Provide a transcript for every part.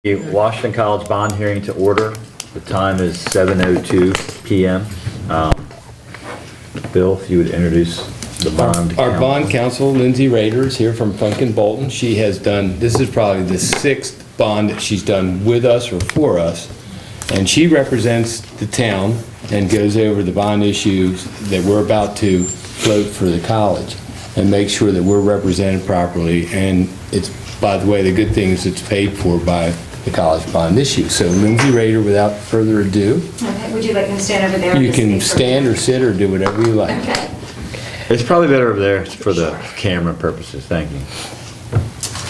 The Washington College bond hearing to order. The time is 7:02 p.m. Bill, if you would introduce the bond. Our counsel. bond counsel, Lindsay Rader, is here from Funkin Bolton. She has done, this is probably the 6th bond that she's done with us or for us. And she represents the town and goes over the bond issues that we're about to float for the college and make sure that we're represented properly. And it's, by the way, the good thing is it's paid for by the college bond issue. So Lindsay Rader, without further ado, Okay, would you like me to stand over there? you and can speak for- stand or sit or do whatever you like. Okay. It's probably better over there for the camera purposes. Thank you.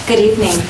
Good evening.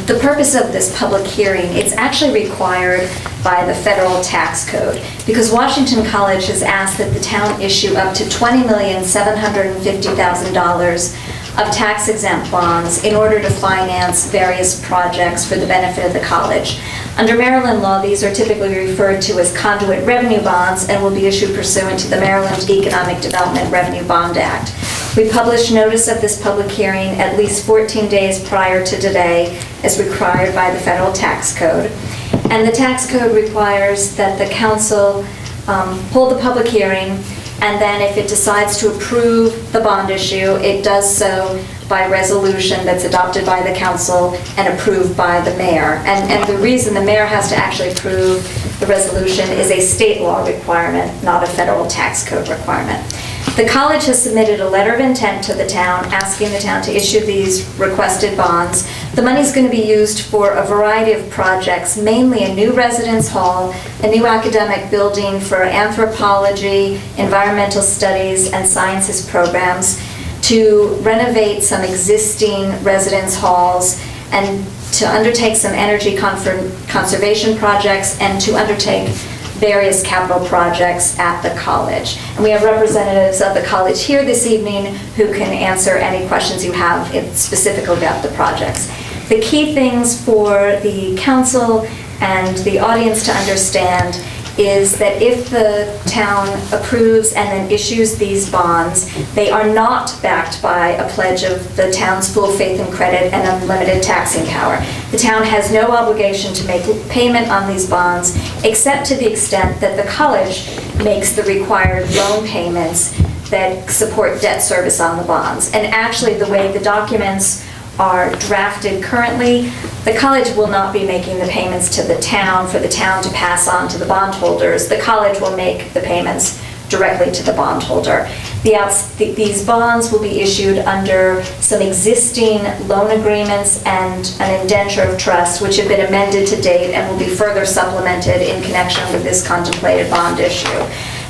The purpose of this public hearing, it's actually required by the federal tax code because Washington College has asked that the town issue up to $20,750,000 of tax-exempt bonds in order to finance various projects for the benefit of the college. Under Maryland law, these are typically referred to as conduit revenue bonds and will be issued pursuant to the Maryland Economic Development Revenue Bond Act. We published notice of this public hearing at least 14 days prior to today, as required by the federal tax code. And the tax code requires that the council hold the public hearing, and then if it decides to approve the bond issue, it does so by resolution that's adopted by the council and approved by the mayor. And the reason the mayor has to actually approve the resolution is a state law requirement, not a federal tax code requirement. The college has submitted a letter of intent to the town, asking the town to issue these requested bonds. The money's going to be used for a variety of projects, mainly a new residence hall, a new academic building for anthropology, environmental studies, and sciences programs, to renovate some existing residence halls, and to undertake some energy conservation projects, and to undertake various capital projects at the college. And we have representatives of the college here this evening who can answer any questions you have specifically about the projects. The key things for the council and the audience to understand is that if the town approves and then issues these bonds, they are not backed by a pledge of the town's full faith and credit and unlimited taxing power. The town has no obligation to make payment on these bonds, except to the extent that the college makes the required loan payments that support debt service on the bonds. And actually, the way the documents are drafted currently, the college will not be making the payments to the town for the town to pass on to the bondholders. The college will make the payments directly to the bondholder. These bonds will be issued under some existing loan agreements and an indenture of trust, which have been amended to date and will be further supplemented in connection with this contemplated bond issue.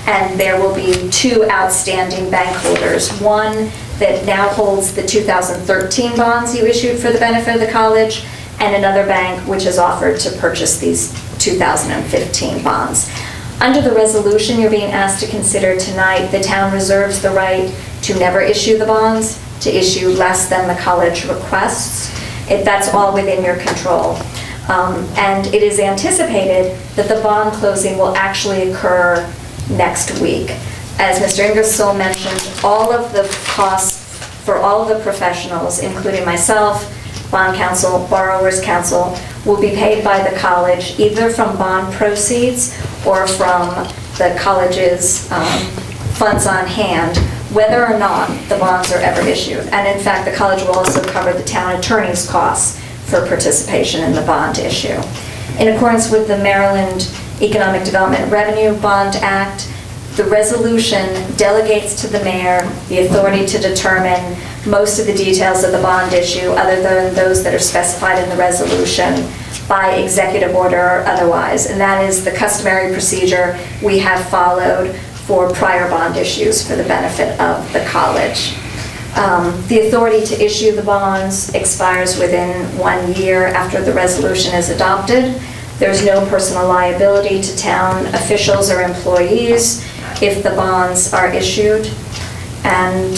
And there will be 2 outstanding bank holders. One that now holds the 2013 bonds you issued for the benefit of the college, and another bank which has offered to purchase these 2015 bonds. Under the resolution you're being asked to consider tonight, the town reserves the right to never issue the bonds, to issue less than the college requests. That's all within your control. And it is anticipated that the bond closing will actually occur next week. As Mr. Ingersoll mentioned, all of the costs for all of the professionals, including myself, bond counsel, borrowers counsel, will be paid by the college either from bond proceeds or from the college's funds on hand, whether or not the bonds are ever issued. And in fact, the college will also cover the town attorney's costs for participation in the bond issue. In accordance with the Maryland Economic Development Revenue Bond Act, the resolution delegates to the mayor the authority to determine most of the details of the bond issue, other than those that are specified in the resolution by executive order or otherwise. And that is the customary procedure we have followed for prior bond issues for the benefit of the college. The authority to issue the bonds expires within 1 year after the resolution is adopted. There's no personal liability to town officials or employees if the bonds are issued. And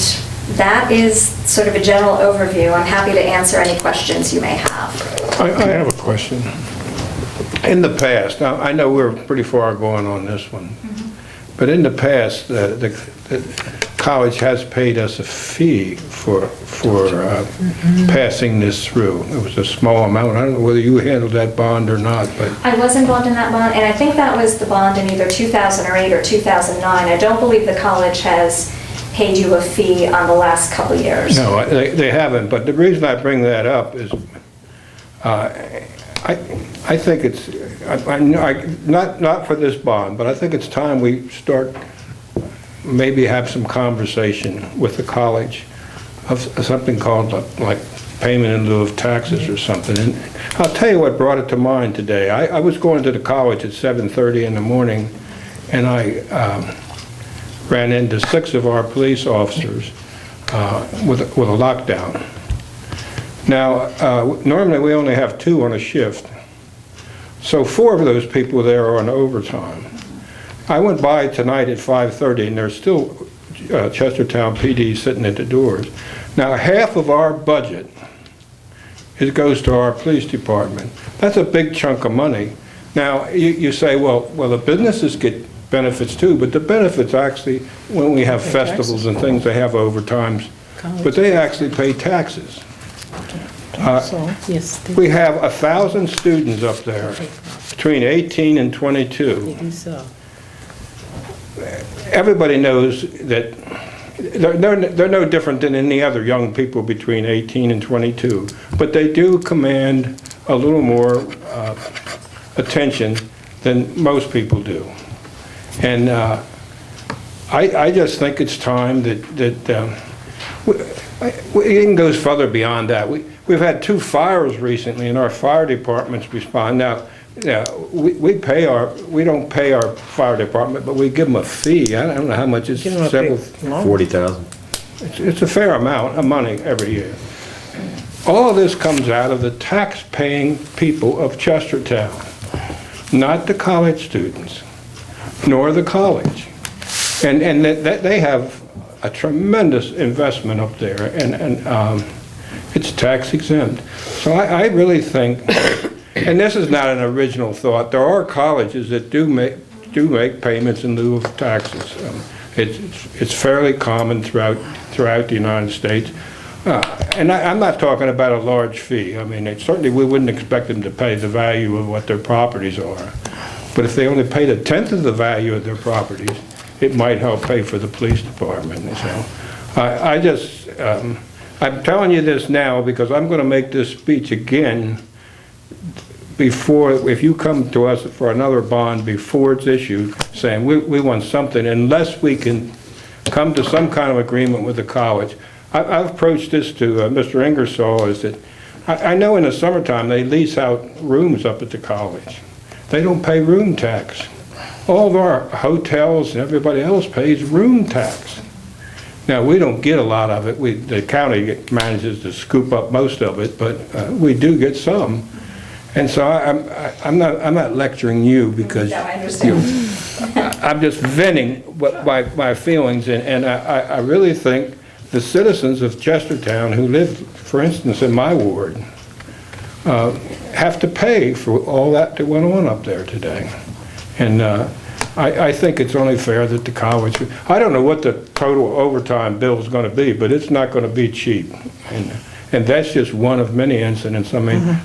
that is sort of a general overview. I'm happy to answer any questions you may have. I have a question. In the past, now I know we're pretty far going on this one, but in the past, the college has paid us a fee for passing this through. It was a small amount. I don't know whether you handled that bond or not, but I was involved in that bond, and I think that was the bond in either 2008 or 2009. I don't believe the college has paid you a fee on the last couple of years. no, they haven't. But the reason I bring that up is I think it's, not for this bond, but I think it's time we start, maybe have some conversation with the college of something called like payment in lieu of taxes or something. And I'll tell you what brought it to mind today. I was going to the college at 7:30 in the morning, and I ran into 6 of our police officers with a lockdown. Now, normally we only have 2 on a shift, so 4 of those people there are on overtime. I went by tonight at 5:30, and there's still Chestertown PD sitting at the doors. Now, half of our budget goes to our police department. That's a big chunk of money. Now, you say, well, the businesses get benefits too, but the benefits actually, when we have festivals and things, they have overtimes, but they actually pay taxes. Yes. We have 1,000 students up there between 18 and 22. Everybody knows that they're no different than any other young people between 18 and 22, but they do command a little more attention than most people do. And I just think it's time that it even goes further beyond that. We've had 2 fires recently, and our fire departments respond. Now, we don't pay our fire department, but we give them a fee. I don't know how much it's, several, 40,000. it's a fair amount of money every year. All of this comes out of the tax-paying people of Chestertown, not the college students, nor the college. And that they have a tremendous investment up there, and it's tax exempt. So I really think, and this is not an original thought, there are colleges that do make payments in lieu of taxes. It's fairly common throughout the United States. And I'm not talking about a large fee. I mean, certainly we wouldn't expect them to pay the value of what their properties are. But if they only paid 1/10 of the value of their properties, it might help pay for the police department. So I'm telling you this now because I'm going to make this speech again before, if you come to us for another bond before it's issued, saying we want something, unless we can come to some kind of agreement with the college. I've approached this to Mr. Ingersoll, is that I know in the summertime they lease out rooms up at the college. They don't pay room tax. All of our hotels and everybody else pays room tax. Now, we don't get a lot of it. The county manages to scoop up most of it, but we do get some. And so I'm not lecturing you because No, I understand. I'm just venting my feelings, and I really think the citizens of Chestertown who live, for instance, in my ward, have to pay for all that went on up there today. And I think it's only fair that the college, I don't know what the total overtime bill is going to be, but it's not going to be cheap. And that's just one of many incidents. I mean,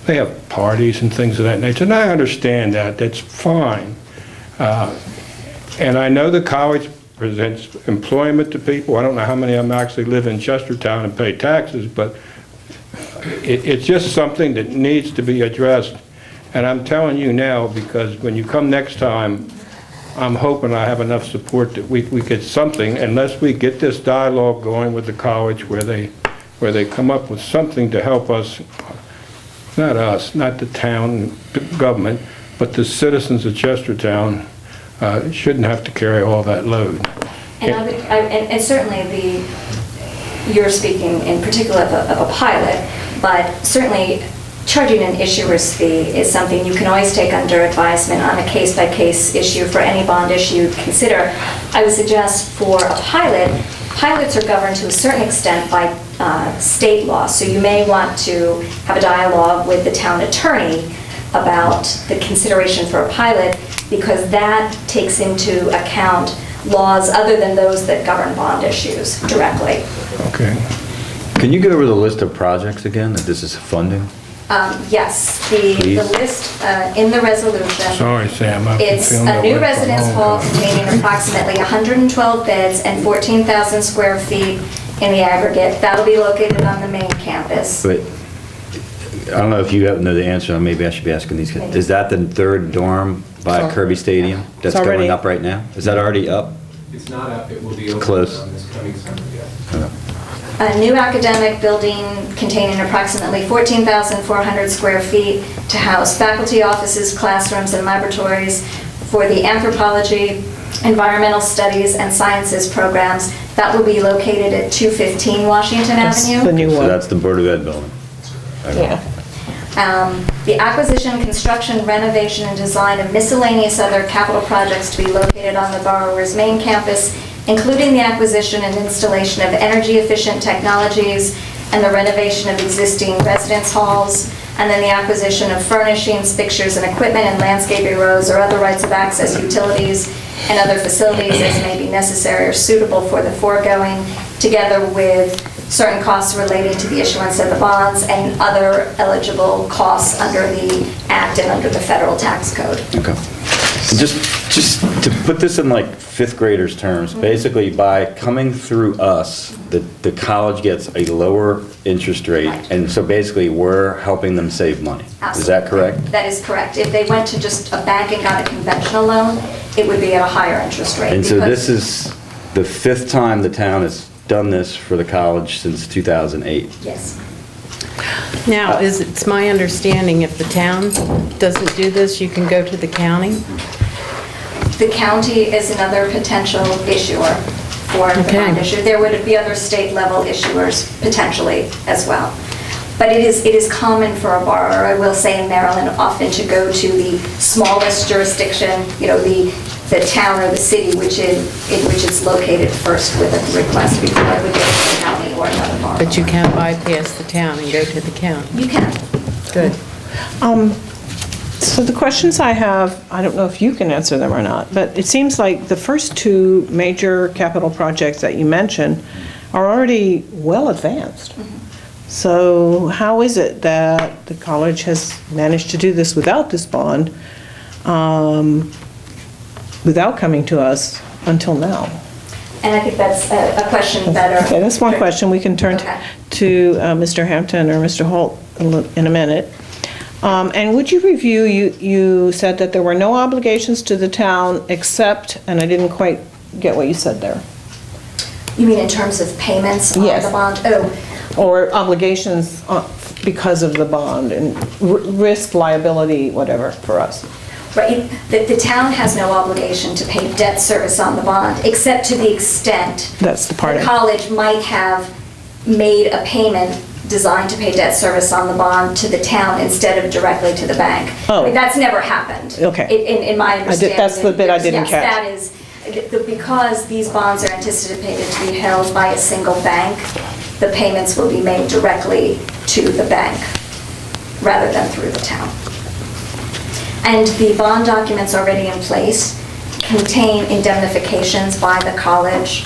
they have parties and things of that nature, and I understand that. That's fine. And I know the college presents employment to people. I don't know how many of them actually live in Chestertown and pay taxes, but it's just something that needs to be addressed. And I'm telling you now, because when you come next time, I'm hoping I have enough support that we get something, unless we get this dialogue going with the college where they come up with something to help us, not us, not the town government, but the citizens of Chestertown shouldn't have to carry all that load. And certainly you're speaking in particular of a pilot, but certainly charging an issuer's fee is something you can always take under advisement on a case-by-case issue for any bond issue you consider. I would suggest for a pilot, pilots are governed to a certain extent by state law, so you may want to have a dialogue with the town attorney about the consideration for a pilot, because that takes into account laws other than those that govern bond issues directly. Okay. Can you go over the list of projects again, that this is funding? Yes, the Please. list in the resolution. Sorry, Sam. I've been It's feeling a that new way for a residence long hall time. containing approximately 112 beds and 14,000 square feet in the aggregate. That'll be located on the main campus. But, I don't know if you know the answer, maybe I should be asking these guys. Is that the third dorm by Kirby Stadium that's It's already- going up right now? Is that already up? It's not up, it will be open Close. this coming summer, yes. A new academic building containing approximately 14,400 square feet to house faculty offices, classrooms, and laboratories for the anthropology, environmental studies, and sciences programs. That will be located at 215 Washington That's the Avenue. new So one. that's the Board of Ed building? Yeah. The acquisition, construction, renovation, and design of miscellaneous other capital projects to be located on the borrower's main campus, including the acquisition and installation of energy-efficient technologies and the renovation of existing residence halls, and then the acquisition of furnishings, fixtures, and equipment, and landscaping roads or other rights of access, utilities, and other facilities as may be necessary or suitable for the foregoing, together with certain costs relating to the issuance of the bonds and other eligible costs under the Act and under the federal tax code. Okay. And just to put this in like fifth graders terms, basically by coming through us, the college gets a lower interest rate, Right. and so basically we're helping them save money. Is that Absolutely. correct? That is correct. If they went to just a bank and got a conventional loan, it would be at a higher interest rate. And so because- this is the fifth time the town has done this for the college since 2008. Yes. Now, it's my understanding if the town doesn't do this, you can go to the county? The county is another potential issuer for the Okay. bond issue. There would be other state-level issuers potentially as well. But it is common for a borrower, I will say in Maryland, often to go to the smallest jurisdiction, the town or the city in which it's located first with a request before it would go to the county or another borrower. But you can't bypass the town and go to the county? You can. Good. So the questions I have, I don't know if you can answer them or not, but it seems like the first two major capital projects that you mentioned are already well advanced. So how is it that the college has managed to do this without this bond, without coming to us until now? And I think that's a question better. Okay, that's one question. We can turn Okay. to Mr. Hampton or Mr. Holt in a minute. And would you review, you said that there were no obligations to the town except, and I didn't quite get what you said there, You mean in terms of payments on Yes. the bond? Oh, or obligations because of the bond and risk, liability, whatever, for us. right. The town has no obligation to pay debt service on the bond, except to the extent That's the part the I- college might have made a payment designed to pay debt service on the bond to the town instead of directly to the bank. Oh. I mean, that's never happened. Okay. In my understanding. that's the bit I didn't catch. Yes, that is, because these bonds are anticipated to be held by a single bank, the payments will be made directly to the bank rather than through the town. And the bond documents already in place contain indemnifications by the college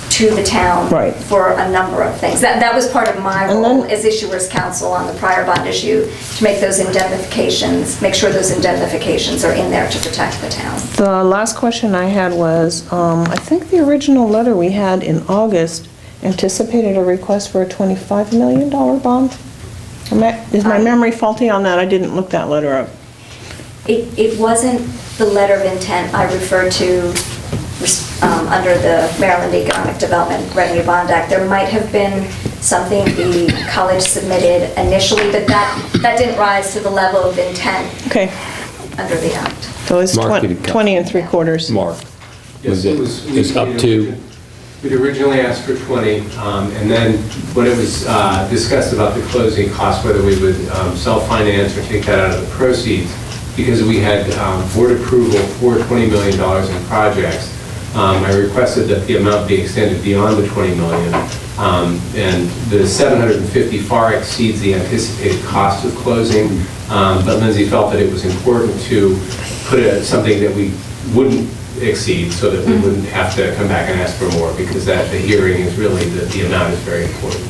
to the town Right. for a number of things. That was part of my And role then- as issuer's counsel on the prior bond issue, to make those indemnifications, make sure those indemnifications are in there to protect the town. The last question I had was, I think the original letter we had in August anticipated a request for a $25 million bond? Is my memory faulty on that? I didn't look that letter up. It wasn't the letter of intent I referred to under the Maryland Economic Development Revenue Bond Act. There might have been something the college submitted initially, but that didn't rise to the level of intent Okay, under the act. so it's Mark, did it come? 20 and 3/4. Mark, was Yes, it, is up to, We'd originally asked for 20, and then when it was discussed about the closing costs, whether we would self-finance or take that out of the proceeds, because we had board approval for $20 million in projects, I requested that the amount be extended beyond the $20 million. And the 750 far exceeds the anticipated cost of closing, but Lindsay felt that it was important to put something that we wouldn't exceed, so that we wouldn't have to come back and ask for more, because the hearing is really, the amount is very important.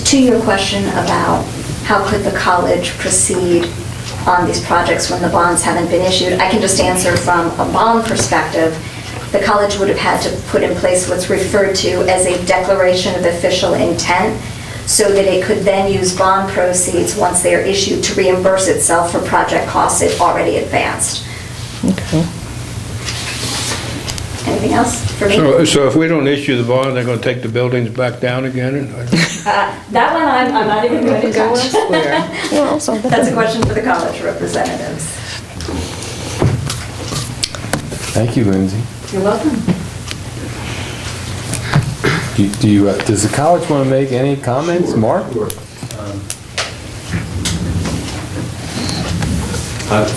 To your question about how could the college proceed on these projects when the bonds haven't been issued, I can just answer from a bond perspective. The college would have had to put in place what's referred to as a declaration of official intent, so that it could then use bond proceeds once they are issued to reimburse itself for project costs it already advanced. Okay. Anything else for me? So if we don't issue the bond, they're going to take the buildings back down again? That one I'm not even going to Go touch. elsewhere. Well, so That's a question for the college representatives. Thank you, Lindsay. You're welcome. Does the college want to make any comments? Mark?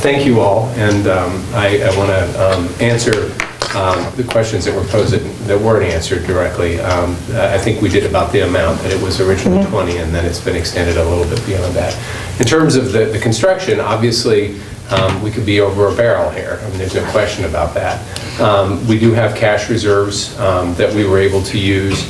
Thank you all, and I want to answer the questions that were posed that weren't answered directly. I think we did about the amount, that it was originally 20, and then it's been extended a little bit beyond that. In terms of the construction, obviously, we could be over a barrel here. I mean, there's no question about that. We do have cash reserves that we were able to use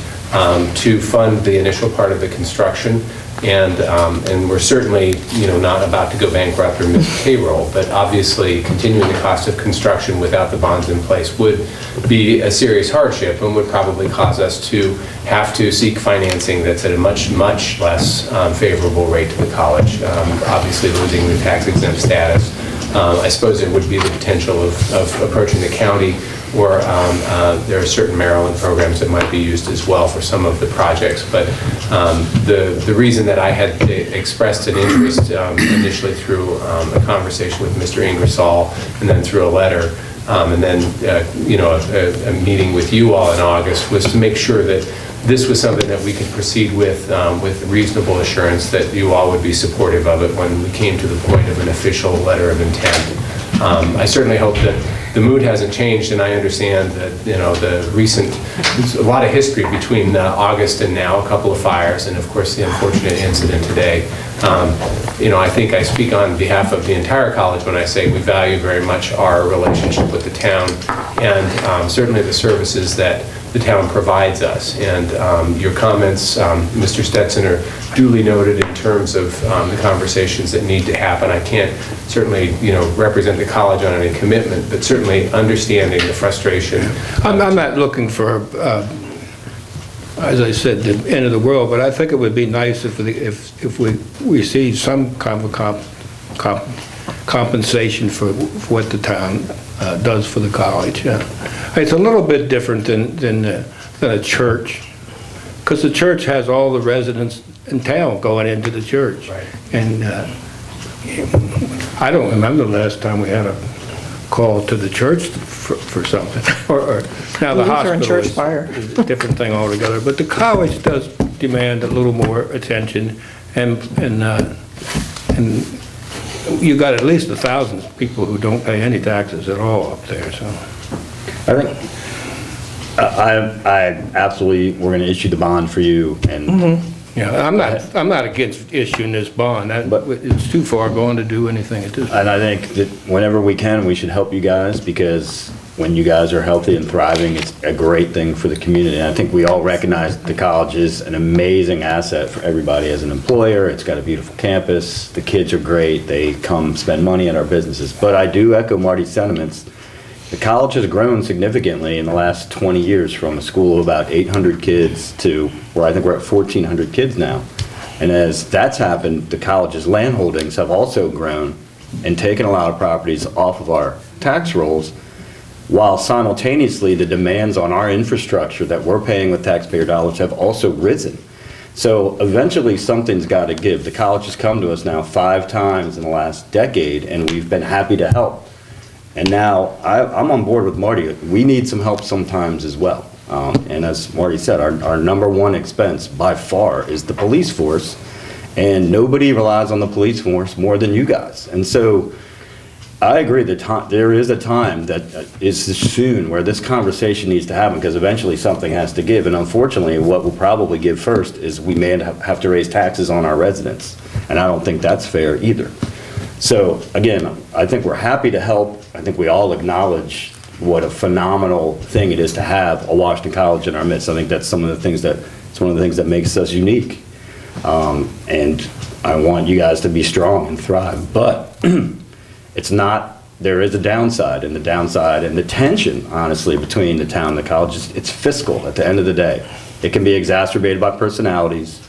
to fund the initial part of the construction. And we're certainly, not about to go bankrupt or miss payroll, but obviously continuing the cost of construction without the bonds in place would be a serious hardship and would probably cause us to have to seek financing that's at a much, much less favorable rate to the college, obviously losing the tax exempt status. I suppose there would be the potential of approaching the county, or there are certain Maryland programs that might be used as well for some of the projects. But the reason that I had expressed an interest initially through a conversation with Mr. Ingersoll, and then through a letter, and then a meeting with you all in August, was to make sure that this was something that we could proceed with reasonable assurance that you all would be supportive of it when we came to the point of an official letter of intent. I certainly hope that the mood hasn't changed, and I understand that, the recent, there's a lot of history between August and now, a couple of fires, and of course the unfortunate incident today. I think I speak on behalf of the entire college when I say we value very much our relationship with the town, and certainly the services that the town provides us. And your comments, Mr. Stetson, are duly noted in terms of the conversations that need to happen. I can't certainly, represent the college on any commitment, but certainly understanding the frustration. I'm not looking for, as I said, the end of the world, but I think it would be nice if we received some kind of compensation for what the town does for the college. It's a little bit different than a church, because the church has all the residents in town going into the church. Right. And I don't remember the last time we had a call to the church for something. Or now the Lutheran hospital church fire. is a different thing altogether. But the college does demand a little more attention, and you got at least 1,000 people who don't pay any taxes at all up there. So I think, I absolutely, we're going to issue the bond for you, and yeah, I'm not against issuing this bond. But it's too far gone to do anything at this point. And I think that whenever we can, we should help you guys, because when you guys are healthy and thriving, it's a great thing for the community. And I think we all recognize that the college is an amazing asset for everybody as an employer. It's got a beautiful campus. The kids are great. They come spend money at our businesses. But I do echo Marty's sentiments. The college has grown significantly in the last 20 years, from a school of about 800 kids to where I think we're at 1,400 kids now. And as that's happened, the college's land holdings have also grown and taken a lot of properties off of our tax rolls, while simultaneously the demands on our infrastructure that we're paying with taxpayer dollars have also risen. So eventually something's got to give. The college has come to us now 5 times in the last decade, and we've been happy to help. And now I'm on board with Marty. We need some help sometimes as well. And as Marty said, our number one expense by far is the police force, and nobody relies on the police force more than you guys. And so I agree that there is a time that is soon where this conversation needs to happen, because eventually something has to give. And unfortunately, what will probably give first is we may have to raise taxes on our residents. And I don't think that's fair either. So again, I think we're happy to help. I think we all acknowledge what a phenomenal thing it is to have a Washington College in our midst. I think that's some of the things that, it's one of the things that makes us unique. And I want you guys to be strong and thrive, but it's not, there is a downside, and the downside and the tension, honestly, between the town and the college, it's fiscal at the end of the day. It can be exacerbated by personalities,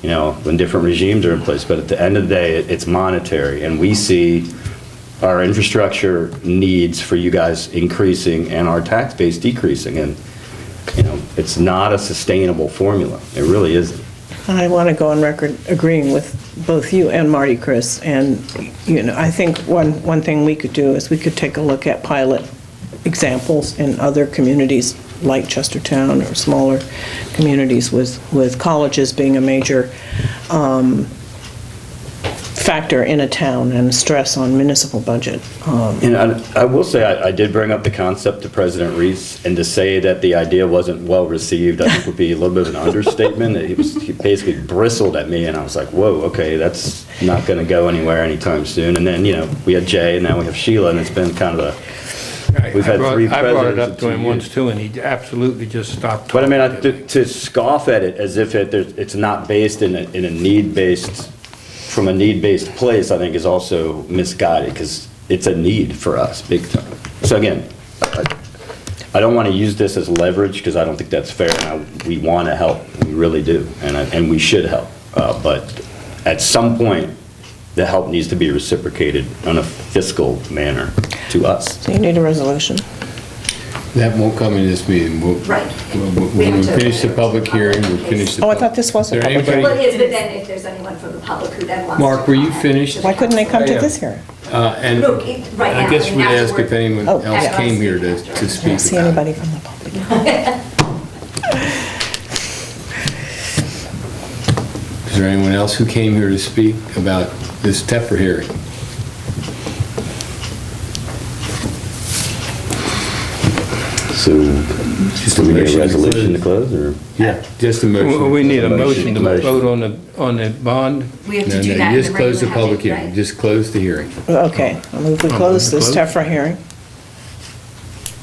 you know, when different regimes are in place, but at the end of the day, it's monetary, and we see our infrastructure needs for you guys increasing and our tax base decreasing, and, you know, it's not a sustainable formula. It really isn't. I want to go on record agreeing with both you and Marty, Chris, and, you know, I think one thing we could do is we could take a look at pilot examples in other communities like Chestertown or smaller communities with colleges being a major factor in a town and stress on municipal budget. And I will say, I did bring up the concept to President Reese, and to say that the idea wasn't well-received, I think would be a little bit of an understatement. He basically bristled at me, and I was like, whoa, okay, that's not going to go anywhere anytime soon. And then, you know, we had Jay, and now we have Sheila, and it's been kind of we've had three I brought it presidents up in to 2 him once years. too, and he absolutely just stopped But I talking. mean, to scoff at it as if it's not based in a need-based, from a need-based place, I think is also misguided, because it's a need for us, big time. So again, I don't want to use this as leverage, because I don't think that's fair, and we want to help, we really do, and we should help. But at some point, the help needs to be reciprocated in a fiscal manner to us. So you need a resolution. That won't come in this meeting. Right. When we finish the public hearing, we'll finish the. Oh, I thought this was a Is there public anybody- Well, it is, but then if there's anyone from the public who then wants to. Mark, were you comment, finished? just Why couldn't they come to Yeah. this hearing? And Look, right now, I guess I mean, we'd ask afterward- if anyone Oh, else yeah. came here to I speak don't see about anybody it. from the public. Is there anyone else who came here to speak about this TEPR hearing? So, Just a do we need motion a to resolution to close. close, or? Yeah, just a motion. Well, we need a motion to Motion. vote on the bond. We have No, to do no, that. you in just the close the regular public habit, hearing. right? Just close the hearing. Okay, I move we close this close? TEFRA hearing.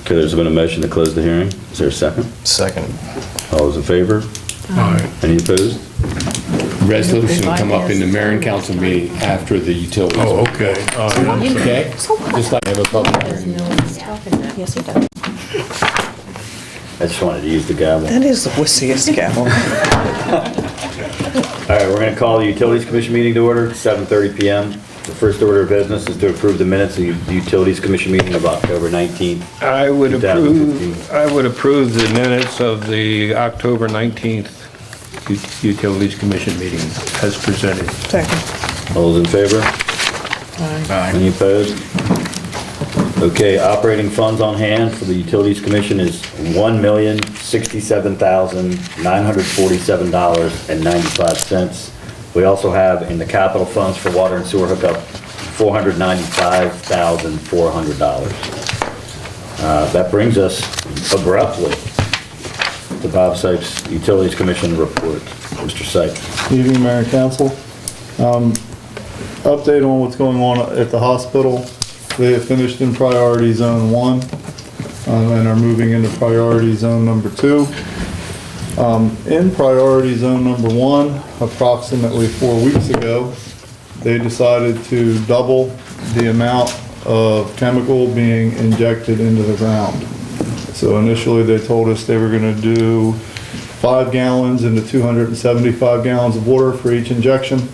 Okay, there's been a motion to close the hearing. Is there a second? Second. All those in favor? Any opposed? Resolution will come up in the mayor and council meeting after the utilities. Oh, okay. Okay? Just like have a public hearing. No one's talking that. Yes, he does. I just wanted to use the gavel. That is the wussiest gavel. All right, we're going to call the Utilities Commission meeting to order, 7:30 PM. The first order of business is to approve the minutes of the Utilities Commission meeting of October 19th. I would 2015. approve the minutes of the October 19th Utilities Commission meeting as presented. Second. All those in favor? Any opposed? Okay, operating funds on hand for the Utilities Commission is $1,067,947.95. We also have in the capital funds for water and sewer hookup, $495,400. That brings us abruptly to Bob Sipes' Utilities Commission report. Mr. Sipes. Evening, Mayor and Council. Update on what's going on at the hospital. They have finished in priority zone 1 and are moving into priority zone number 2. In priority zone number 1, approximately 4 weeks ago, they decided to double the amount of chemical being injected into the ground. So initially, they told us they were going to do 5 gallons into 275 gallons of water for each injection,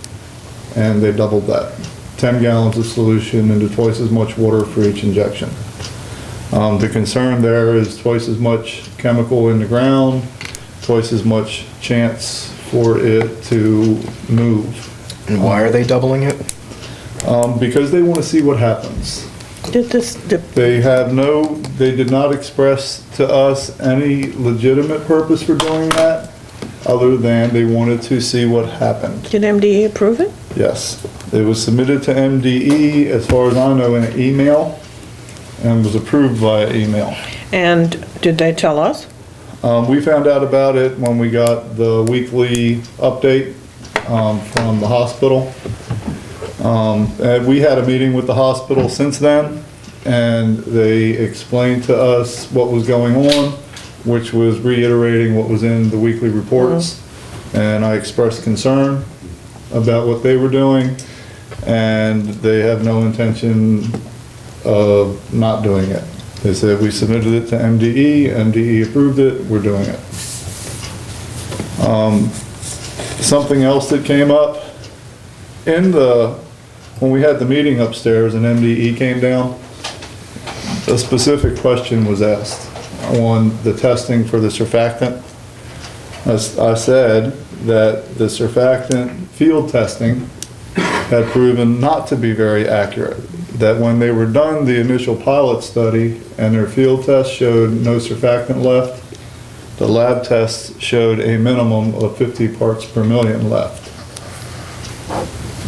and they doubled that. 10 gallons of solution into twice as much water for each injection. The concern there is twice as much chemical in the ground, twice as much chance for it to move. And why are they doubling it? Because they want to see what happens. Did They did not express to us any legitimate purpose for doing that, other than they wanted to see what happened. did MDE approve it? Yes. It was submitted to MDE, as far as I know, in an email, and was approved via email. And did they tell us? We found out about it when we got the weekly update from the hospital. And we had a meeting with the hospital since then, and they explained to us what was going on, which was reiterating what was in the weekly reports. And I expressed concern about what they were doing, and they have no intention of not doing it. They said, we submitted it to MDE, MDE approved it, we're doing it. Something else that came up, when we had the meeting upstairs and MDE came down, a specific question was asked on the testing for the surfactant. I said that the surfactant field testing had proven not to be very accurate. That when they were done the initial pilot study and their field test showed no surfactant left, the lab tests showed a minimum of 50 parts per million left.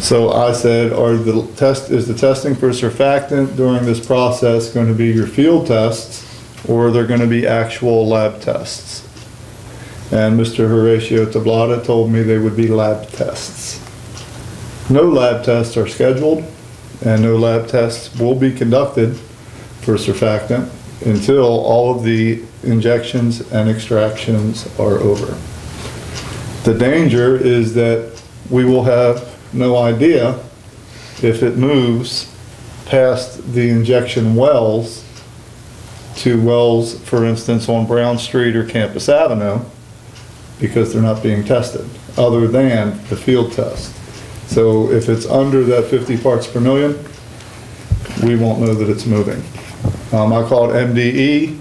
So I said, is the testing for surfactant during this process going to be your field tests, or are there going to be actual lab tests? And Mr. Horatio Tablada told me they would be lab tests. No lab tests are scheduled, and no lab tests will be conducted for surfactant until all of the injections and extractions are over. The danger is that we will have no idea if it moves past the injection wells to wells, for instance, on Brown Street or Campus Avenue, because they're not being tested, other than the field test. So if it's under that 50 parts per million, we won't know that it's moving. I called MDE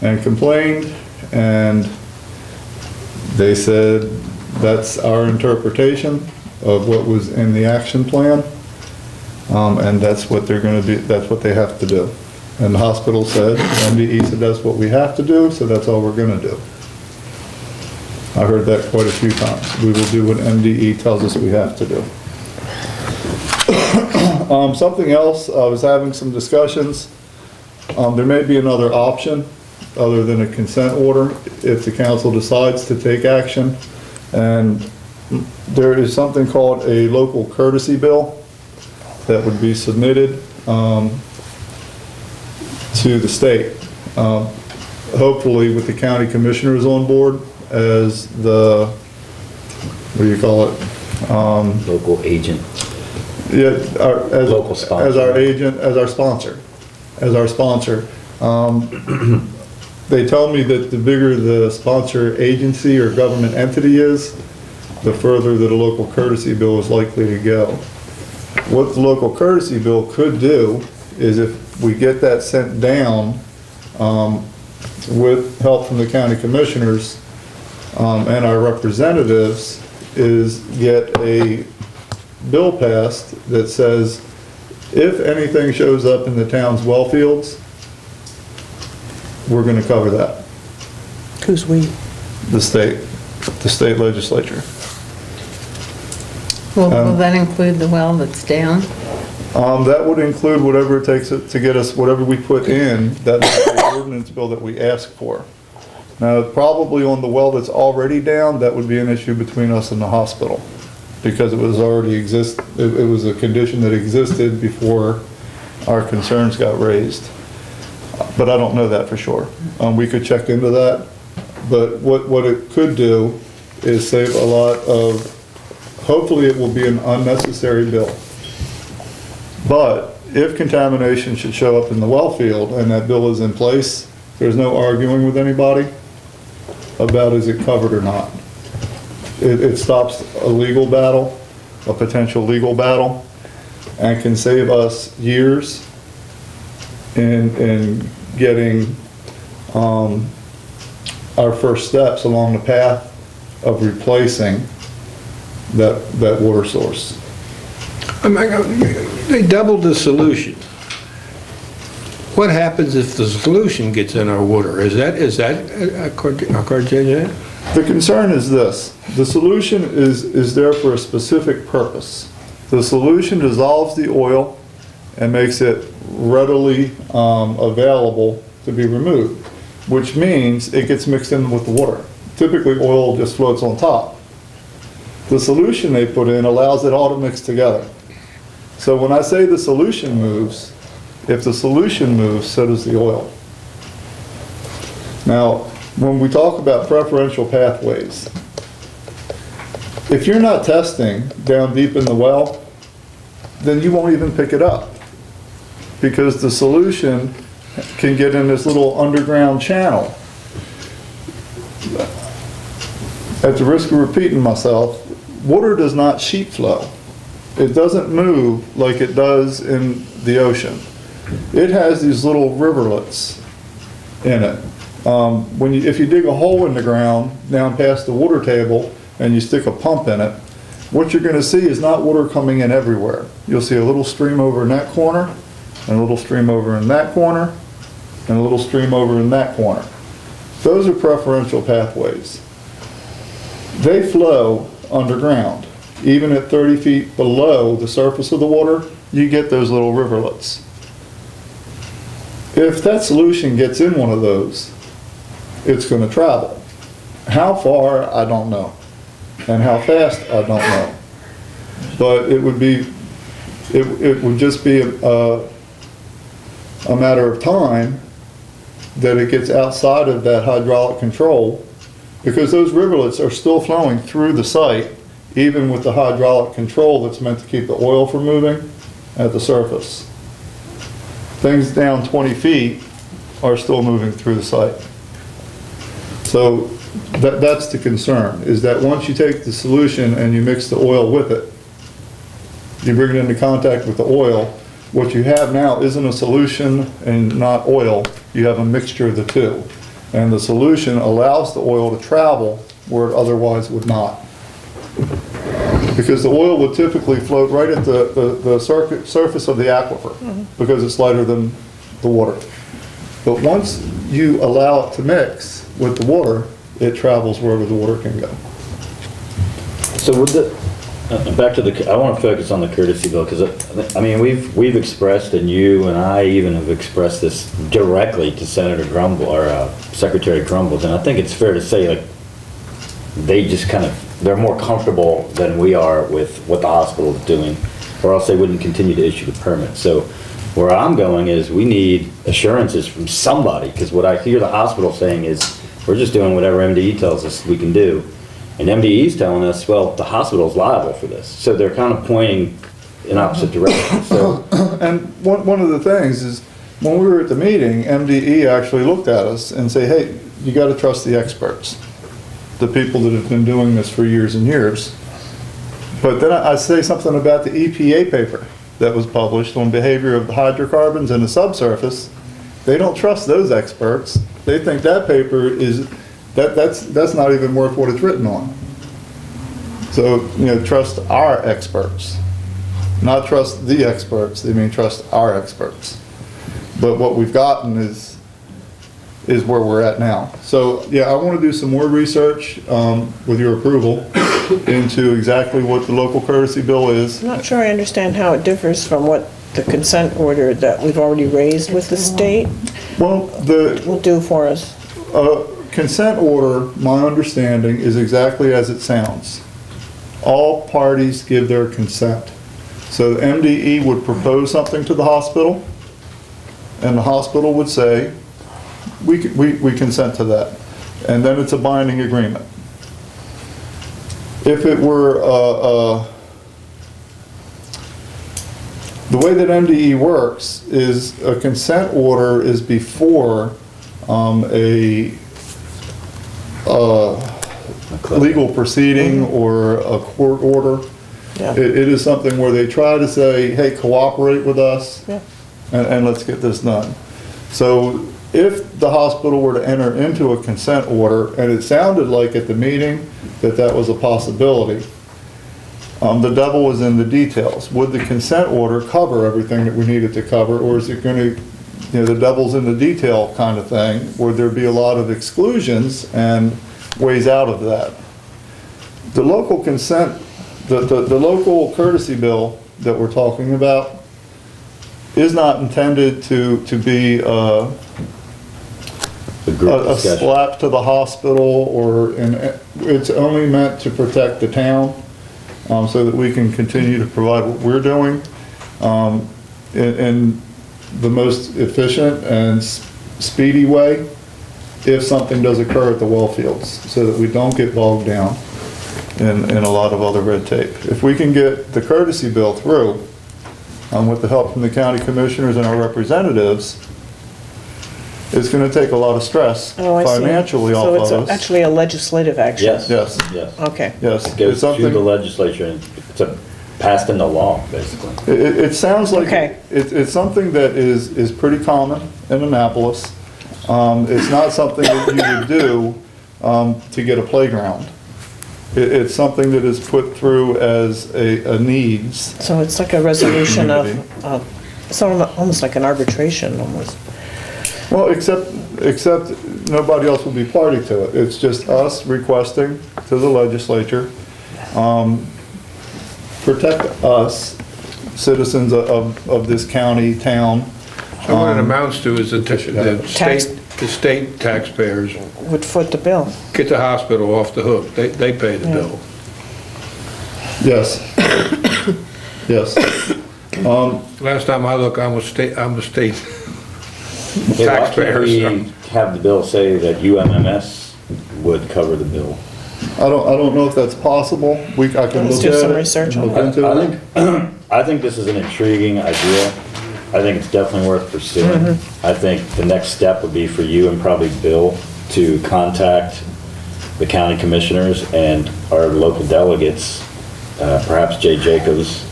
and complained, and they said that's our interpretation of what was in the action plan, and that's what they're going to do, that's what they have to do. And the hospital said, MDE said that's what we have to do, so that's all we're going to do. I heard that quite a few times. We will do what MDE tells us we have to do. Something else, I was having some discussions. There may be another option other than a consent order if the council decides to take action. And there is something called a local courtesy bill that would be submitted to the state. Hopefully with the county commissioners on board as the, what do you call it? Local agent. Yeah, as Local sponsor. as our agent, as our sponsor. They tell me that the bigger the sponsor agency or government entity is, the further that a local courtesy bill is likely to go. What the local courtesy bill could do is if we get that sent down with help from the county commissioners and our representatives, is get a bill passed that says if anything shows up in the town's well fields, we're going to cover that. Who's we? The state legislature. Will that include the well that's down? That would include whatever it takes to get us, whatever we put in, that's the ordinance bill that we ask for. Now, probably on the well that's already down, that would be an issue between us and the hospital, because it was already it was a condition that existed before our concerns got raised. But I don't know that for sure. We could check into that, but what it could do is save a lot of, hopefully it will be an unnecessary bill. But if contamination should show up in the well field and that bill is in place, there's no arguing with anybody about is it covered or not. It stops a legal battle, a potential legal battle, and can save us years in getting our first steps along the path of replacing that water source. They doubled the solution. What happens if the solution gets in our water? Is that a carcinogen? The concern is this: the solution is there for a specific purpose. The solution dissolves the oil and makes it readily available to be removed, which means it gets mixed in with the water. Typically, oil just floats on top. The solution they put in allows it all to mix together. So when I say the solution moves, if the solution moves, so does the oil. Now, when we talk about preferential pathways, if you're not testing down deep in the well, then you won't even pick it up. Because the solution can get in this little underground channel. At the risk of repeating myself, water does not sheet flow. It doesn't move like it does in the ocean. It has these little riverlets in it. If you dig a hole in the ground down past the water table and you stick a pump in it, what you're going to see is not water coming in everywhere. You'll see a little stream over in that corner, and a little stream over in that corner, and a little stream over in that corner. Those are preferential pathways. They flow underground. Even at 30 feet below the surface of the water, you get those little riverlets. If that solution gets in one of those, it's going to travel. How far, I don't know. And how fast, I don't know. But it would just be a matter of time that it gets outside of that hydraulic control, because those rivulets are still flowing through the site, even with the hydraulic control that's meant to keep the oil from moving at the surface. Things down 20 feet are still moving through the site. So that's the concern, is that once you take the solution and you mix the oil with it, you bring it into contact with the oil, what you have now isn't a solution and not oil, you have a mixture of the two. And the solution allows the oil to travel where it otherwise would not. Because the oil would typically float right at the surface of the aquifer, because it's lighter than the water. But once you allow it to mix with the water, it travels wherever the water can go. So with the, back to the, I want to focus on the courtesy bill, because, I mean, we've expressed, and you and I even have expressed this directly to Senator Grumble, or Secretary Grumbles, and I think it's fair to say, like, they just kind of, they're more comfortable than we are with what the hospital is doing, or else they wouldn't continue to issue the permit. So where I'm going is we need assurances from somebody, because what I hear the hospital saying is, we're just doing whatever MDE tells us we can do. And MDE's telling us, well, the hospital's liable for this. So they're kind of pointing in opposite directions. So, And one of the things is, when we were at the meeting, MDE actually looked at us and say, hey, you got to trust the experts, the people that have been doing this for years and years. But then I say something about the EPA paper that was published on behavior of the hydrocarbons in the subsurface. They don't trust those experts. They think that paper is, that's not even worth what it's written on. So, trust our experts. Not trust the experts, they mean trust our experts. But what we've gotten is where we're at now. So, yeah, I want to do some more research, with your approval, into exactly what the local courtesy bill is. I'm not sure I understand how it differs from what the consent order that we've already raised with the state Well, will do for us. Consent order, my understanding, is exactly as it sounds. All parties give their consent. So the MDE would propose something to the hospital, and the hospital would say, we consent to that. And then it's a binding agreement. If it were, the way that MDE works is a consent order is before a legal proceeding or a court order. Yeah. It is something where they try to say, hey, cooperate with us, Yeah. and let's get this done. So if the hospital were to enter into a consent order, and it sounded like at the meeting that was a possibility, the devil was in the details. Would the consent order cover everything that we needed to cover, or is it going to, the devil's in the detail kind of thing? Would there be a lot of exclusions and ways out of that? The local consent, the local courtesy bill that we're talking about is not intended to be the group a discussion. slap to the hospital, it's only meant to protect the town, so that we can continue to provide what we're doing. in the most efficient and speedy way if something does occur at the well fields, so that we don't get bogged down in a lot of other red tape. If we can get the courtesy bill through, with the help from the county commissioners and our representatives, it's gonna take a lot of stress Oh, I see. financially off So of it's us. actually a legislative action? Yes. Yes. Yes. Okay. Yes. It goes It's to the something, legislature and it's passed into law, basically. it sounds like, Okay. it's something that is pretty common in Annapolis. It's not something that you would do, to get a playground. It's something that is put through as a needs. So it's like a resolution Community. of, it's almost like an arbitration, almost. Well, except nobody else will be party to it. It's just us requesting to the legislature, protect us, citizens of this county, town. So what it amounts to is the state taxpayers Would foot the bill. get the hospital off the hook. They pay the bill. Yes. Yes. Last time I looked, I'm a state Hey, why can't taxpayer. we so- have the bill say that UMMS would cover the bill? I don't know if that's possible. I can Let's look do at some it research and on look I into it. think, I think this is an intriguing idea. I think it's definitely worth pursuing. I think the next step would be for you and probably Bill to contact the county commissioners and our local delegates, perhaps Jay Jacobs,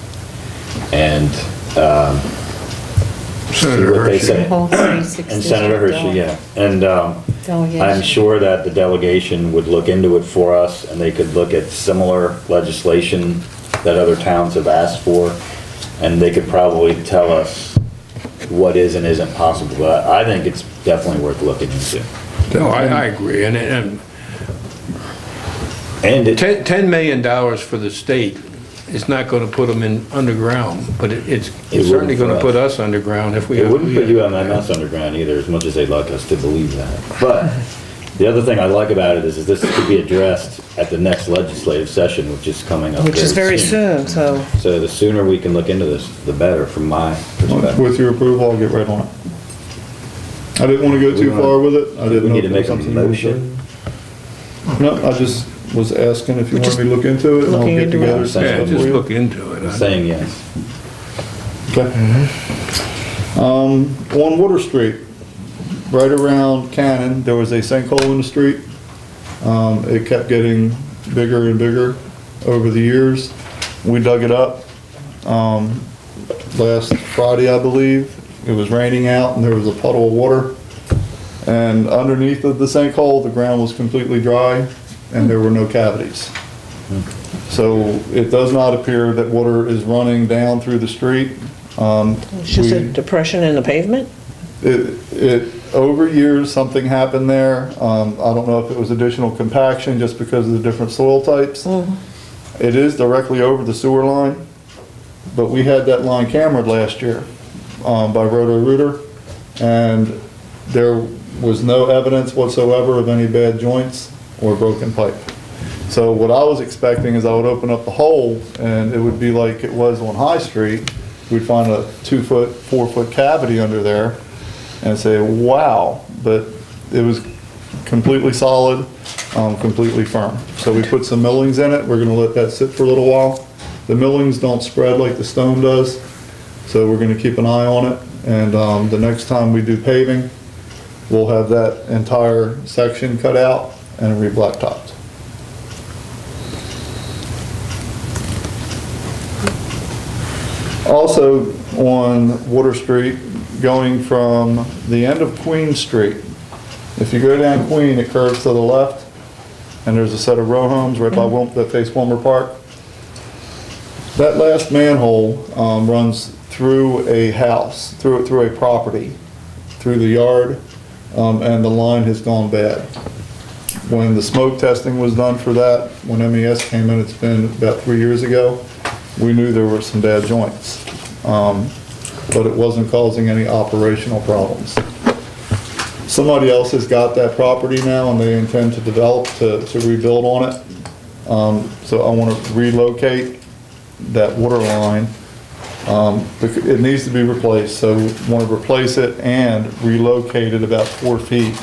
and see what they say. Whole 36 And Senator district Hershey, yeah. And delegation. I'm sure that the delegation would look into it for us, and they could look at similar legislation that other towns have asked for, and they could probably tell us what is and isn't possible. But I think it's definitely worth looking into. No, I agree. And And it, $10 million for the state is not going to put them in underground, but it's It certainly wouldn't going to for put us. us underground if we. it wouldn't put UMMS underground either, as much as they'd like us to believe that. But the other thing I like about it is this could be addressed at the next legislative session, which is coming up Which is very soon, so. So the sooner we can look into this, the better, from my perspective. With your approval, I'll get right on it. I didn't want to go too far with it. I We didn't know need if to it make was a something you motion. wanted to- No, I just was asking if you wanted me to look into it, and I'll Looking get into it. together some Yeah, stuff just for you. look into it. I'm saying yes. Okay. On Water Street, right around Cannon, there was a sinkhole in the street. It kept getting bigger and bigger over the years. We dug it up, last Friday, I believe. It was raining out and there was a puddle of water. And underneath of the sinkhole, the ground was completely dry and there were no cavities. So it does not appear that water is running down through the street. It's just a depression in the pavement? Over years, something happened there. I don't know if it was additional compaction just because of the different soil types. It is directly over the sewer line, but we had that line cambered last year by Roto-Rooter, and there was no evidence whatsoever of any bad joints or broken pipe. So what I was expecting is I would open up the hole and it would be like it was on High Street. We'd find a 2-foot, 4-foot cavity under there and say, wow, but it was completely solid, completely firm. So we put some millings in it. We're gonna let that sit for a little while. The millings don't spread like the stone does, so we're gonna keep an eye on it. And the next time we do paving, we'll have that entire section cut out and re-blacktopped. Also on Water Street, going from the end of Queen Street, if you go down Queen, it curves to the left, and there's a set of row homes right by that face Wilmer Park. That last manhole runs through a house, through a property, through the yard, and the line has gone bad. When the smoke testing was done for that, when MES came in, it's been about 3 years ago, we knew there were some bad joints, but it wasn't causing any operational problems. Somebody else has got that property now and they intend to develop to rebuild on it. So I want to relocate that water line It needs to be replaced, so we want to replace it and relocate it about 4 feet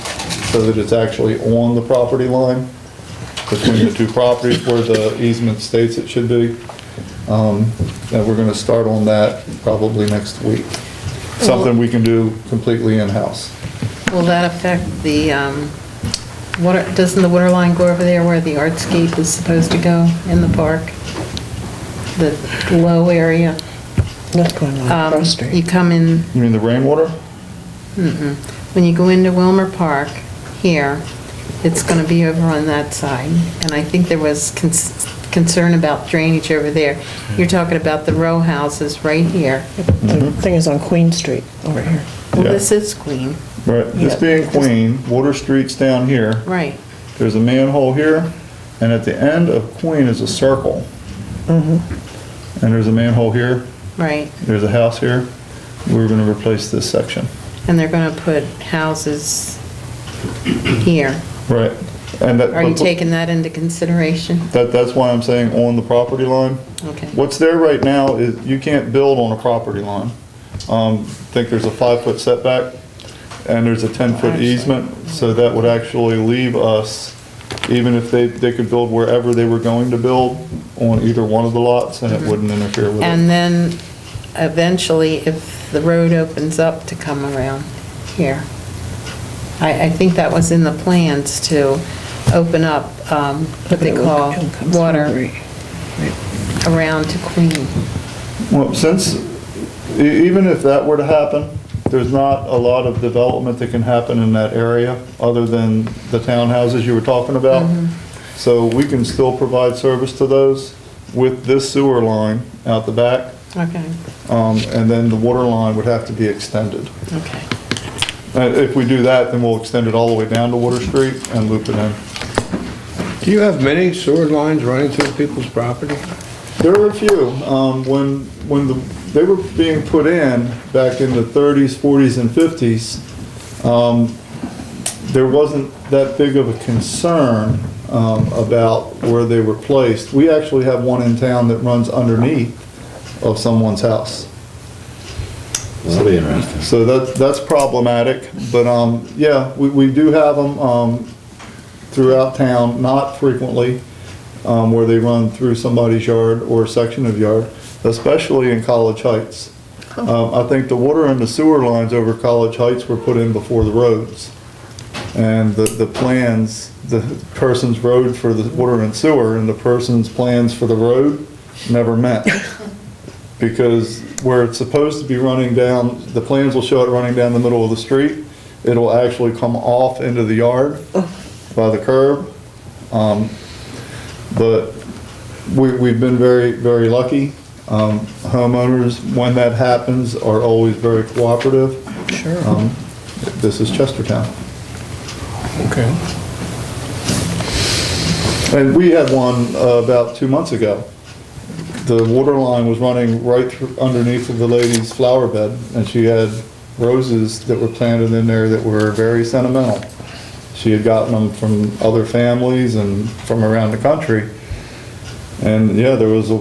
so that it's actually on the property line between the two properties where the easement states it should be. And we're going to start on that probably next week. Something we can do completely in-house. Will that affect the, water, doesn't the water line go over there where the artscape is supposed to go in the park? The low area? That's going on across the You street. come in, You mean the rainwater? when you go into Wilmer Park here, it's going to be over on that side. And I think there was concern about drainage over there. You're talking about the row houses right here. The thing is on Queen Street over here. Well, Yeah. this is Queen, Right, this Yeah. being Queen, Water Street's down here. right. There's a manhole here, and at the end of Queen is a circle. And there's a manhole here, Right, there's a house here. We're gonna replace this section. and they're gonna put houses here. Right. And that, Are you taking that into consideration? that's why I'm saying on the property line. Okay. What's there right now is you can't build on a property line. I think there's a 5-foot setback and there's a 10-foot easement, so that would actually leave us, even if they could build wherever they were going to build on either one of the lots, and it wouldn't interfere with it. And then eventually, if the road opens up to come around here, I think that was in the plans to open up, what they call water around to Queen. Well, since, even if that were to happen, there's not a lot of development that can happen in that area, other than the townhouses you were talking about. So we can still provide service to those with this sewer line out the back. Okay, And then the water line would have to be extended. okay. If we do that, then we'll extend it all the way down to Water Street and loop it in. Do you have many sewer lines running through people's property? There were a few. They were being put in back in the 30s, 40s, and 50s, there wasn't that big of a concern about where they were placed. We actually have one in town that runs underneath of someone's house. That'll be interesting. So that's problematic, but yeah, we do have them throughout town, not frequently, where they run through somebody's yard or a section of yard, especially in College Heights. I think the water and the sewer lines over College Heights were put in before the roads. And the plans, the person's road for the water and sewer and the person's plans for the road never met. Because where it's supposed to be running down, the plans will show it running down the middle of the street. It'll actually come off into the yard by the curb. But we've been very, very lucky. Homeowners, when that happens, are always very cooperative. Sure. This is Chestertown. Okay. And we had one about 2 months ago. The water line was running right underneath of the lady's flower bed, and she had roses that were planted in there that were very sentimental. She had gotten them from other families and from around the country. And yeah, there was a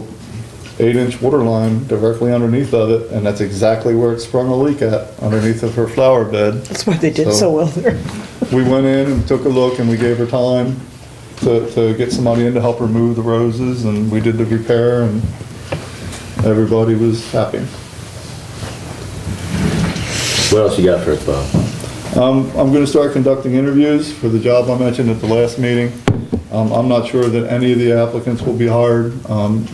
8-inch water line directly underneath of it, and that's exactly where it sprung a leak at, underneath of her flower bed. That's why they did so well there. We went in and took a look, and we gave her time to get somebody in to help remove the roses, and we did the repair, and everybody was happy. What else you got for us, Bob? I'm gonna start conducting interviews for the job I mentioned at the last meeting. I'm not sure that any of the applicants will be hired.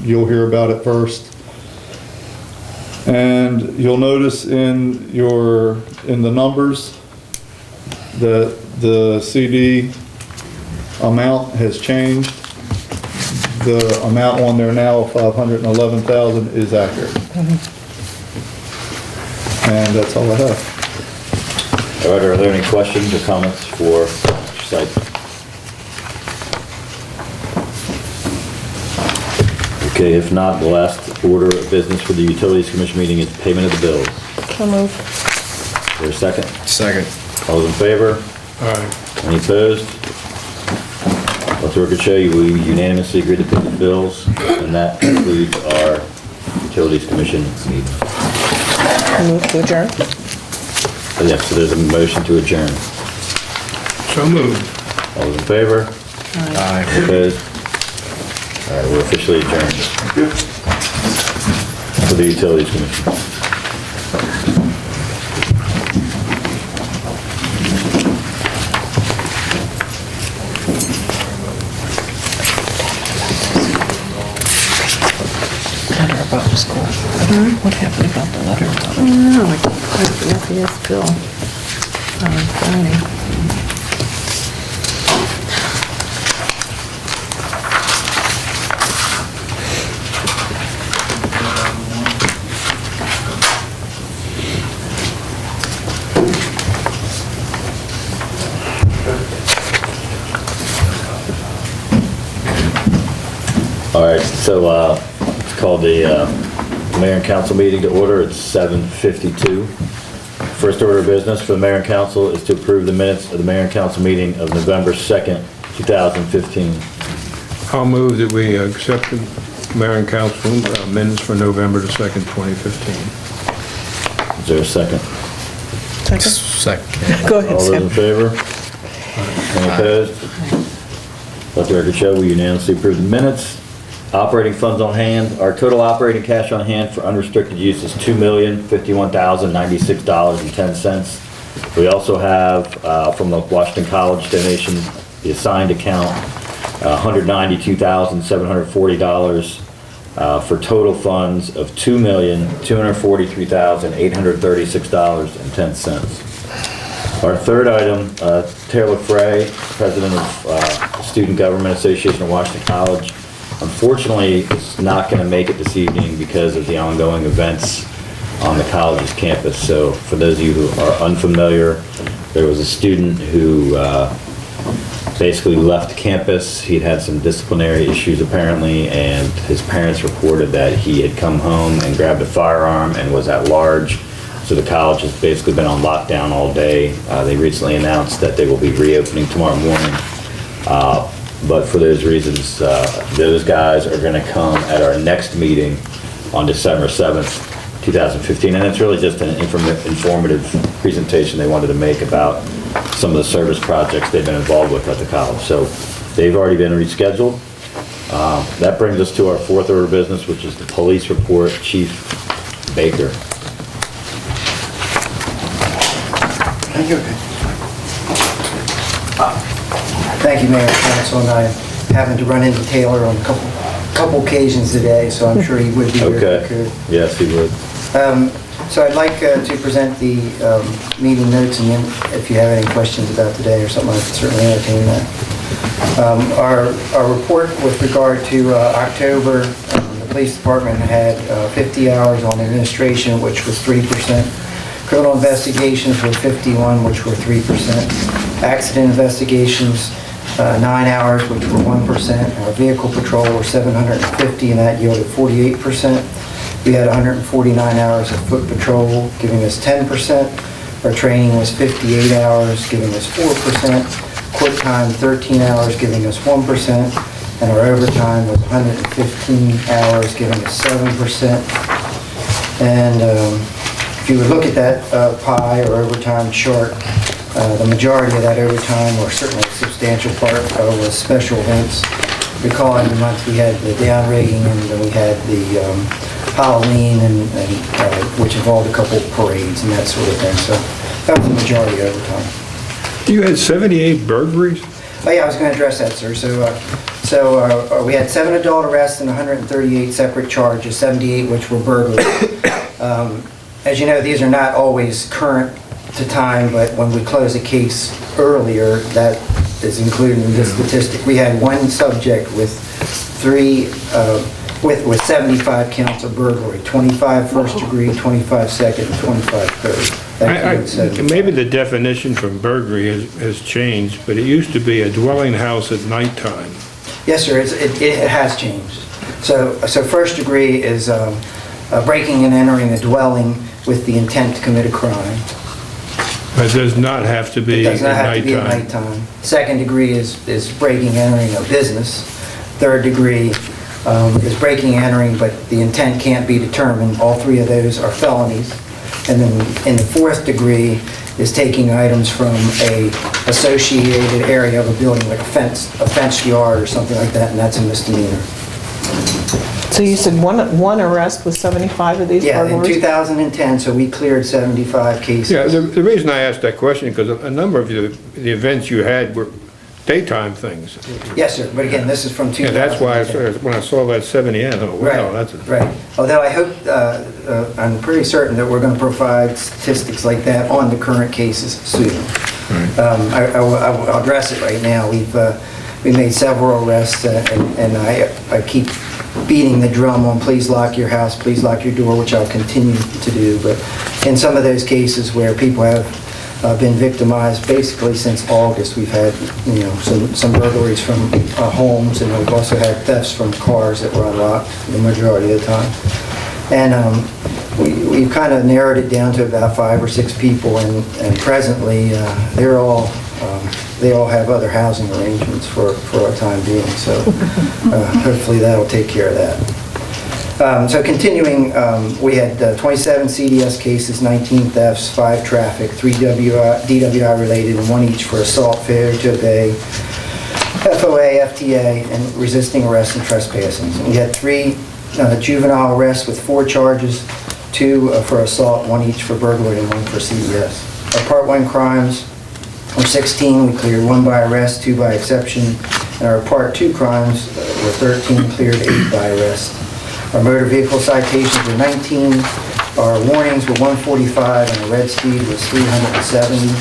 You'll hear about it first. And you'll notice in the numbers that the CD amount has changed. The amount on there now of $511,000 is accurate. And that's all I have. All right, are there any questions or comments for Mr. Seitz? Okay, if not, the last order of business for the Utilities Commission meeting is payment of the bills. So move. Is there a second? Second. All those in favor? All right. Any opposed? Let the record show you, we unanimously agreed to pay the bills, and that concludes our Utilities Commission meeting. Move to adjourn? Yeah, so there's a motion to adjourn. So moved. All those in favor? Aye. Opposed? All right, we're officially adjourned. For the Utilities Commission. Letter about the school. What happened about the letter about the No, I can't quite yes, Bill. On Friday. All right, so it's called the Mayor and Council meeting to order. It's 7:52. First order of business for the Mayor and Council is to approve the minutes of the Mayor and Council meeting of November 2nd, 2015. I'll move that we accept the mayor and council minutes for November the 2nd, 2015. Is there a second? Second? Second. Go ahead, All those in Sam. favor? Any opposed? Let the record show we unanimously approve the minutes. Operating funds on hand, our total operating cash on hand for unrestricted use is $2,051,096.10. We also have, from the Washington College donation, the assigned account, $192,740, for total funds of $2,243,836.10. Our third item, Taylor Frey, President of Student Government Association of Washington College, unfortunately is not going to make it this evening because of the ongoing events on the college's campus. So for those of you who are unfamiliar, there was a student who basically left campus. He'd had some disciplinary issues apparently, and his parents reported that he had come home and grabbed a firearm and was at large. So the college has basically been on lockdown all day. They recently announced that they will be reopening tomorrow morning. But for those reasons, those guys are going to come at our next meeting on December 7th, 2015. And it's really just an informative presentation they wanted to make about some of the service projects they've been involved with at the college. So they've already been rescheduled. That brings us to our fourth order of business, which is the police report. Chief Baker. Thank you, Mayor and Council, and I happened to run into Taylor on a couple occasions today, so I'm sure he would be here if he Okay. could. Yes, he would. So I'd like to present the meeting notes, and then if you have any questions about today or something, I can certainly entertain that. Our report with regard to October, the police department had 50 hours on administration, which was 3%. Criminal investigations were 51, which were 3%. Accident investigations, 9 hours, which were 1%. Our vehicle patrol were 750, and that yielded 48%. We had 149 hours of foot patrol, giving us 10%. Our training was 58 hours, giving us 4%. Court time, 13 hours, giving us 1%. And our overtime was 115 hours, giving us 7%. And if you would look at that pie or overtime chart, the majority of that overtime, or certainly a substantial part, was special events. Recall in the month we had the down rigging, and then we had the Halloween, and which involved a couple parades and that sort of thing. So that was the majority of overtime. You had 78 burglaries? Oh yeah, I was going to address that, sir. So we had 7 adult arrests and 138 separate charges, 78 which were burglaries. As you know, these are not always current to time, but when we close a case earlier, that is included in this statistic. We had one subject with 75 counts of burglary, 25 first degree, 25 second, and 25 third. Maybe the definition from burglary has changed, but it used to be a dwelling house at nighttime. Yes, sir, it has changed. So first degree is breaking and entering a dwelling with the intent to commit a crime. But it does not have to It be does at not have to be at nighttime. nighttime. Second degree is breaking and entering a business. Third degree is breaking and entering, but the intent can't be determined. All 3 of those are felonies. And then in the 4th degree is taking items from a associated area of a building, like a fenced yard or something like that, and that's a misdemeanor. So you said one arrest with 75 of these Yeah, in burglaries? 2010, so we cleared 75 cases. Yeah, the reason I asked that question, because a number of the events you had were daytime things. Yes, sir, but again, this is from 2010. Yeah, that's why when I saw that 70, I thought, wow, that's a... Right. Although I hope, I'm pretty certain that we're going to provide statistics like that on the current cases soon. I'll address it right now. We made several arrests, and I keep beating the drum on please lock your house, please lock your door, which I'll continue to do. But in some of those cases where people have been victimized, basically since August, we've had, some burglaries from homes, and we've also had thefts from cars that were unlocked the majority of the time. And we've kind of narrowed it down to about 5 or 6 people, and presently they all have other housing arrangements for our time being. So hopefully that'll take care of that. So continuing, we had 27 CDS cases, 19 thefts, 5 traffic, 3 DWI related, and 1 each for assault, failure to obey, FOA, FTA, and resisting arrest and trespassing. We had 3 juvenile arrests with 4 charges, 2 for assault, 1 each for burglary, and 1 for CDS. Our Part 1 crimes were 16. We cleared 1 by arrest, 2 by exception. And our Part 2 crimes were 13, cleared 8 by arrest. Our motor vehicle citations were 19. Our warnings were 145, and the red speed was 370.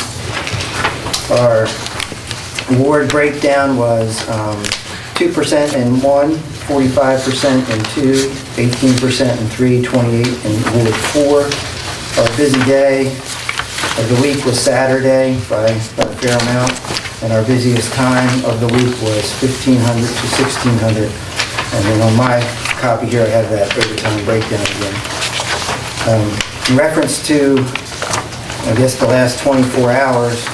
Our ward breakdown was 2% in 1, 45% in 2, 18% in 3, 28 in Ward 4. Our busy day of the week was Saturday by a fair amount, and our busiest time of the week was 1,500 to 1,600. And then on my copy here, I have that overtime breakdown again. In reference to, I guess, the last 24 hours,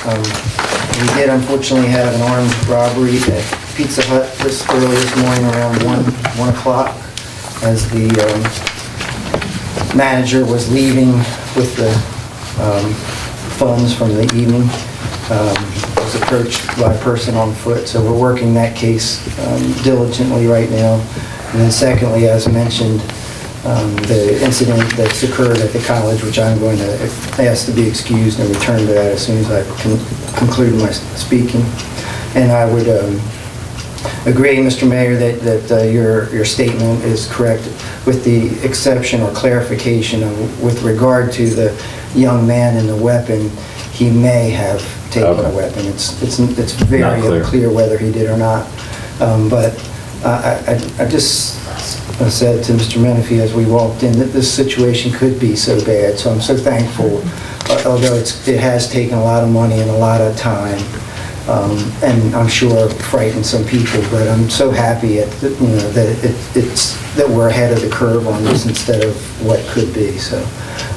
we did unfortunately have an armed robbery at Pizza Hut early this morning around 1 o'clock as the manager was leaving with the funds from the evening. Was approached by a person on foot, so we're working that case diligently right now. And then secondly, as mentioned, the incident that's occurred at the college, which I'm going to ask to be excused and return to that as soon as I conclude my speaking. And I would agree, Mr. Mayor, that your statement is correct, with the exception or clarification with regard to the young man and the weapon. He may have taken a weapon. It's very unclear whether he did or not. But I just said to Mr. Menifee as we walked in that this situation could be so bad. So I'm so thankful, although it has taken a lot of money and a lot of time, and I'm sure frightened some people. But I'm so happy that we're ahead of the curve on this instead of what could be. So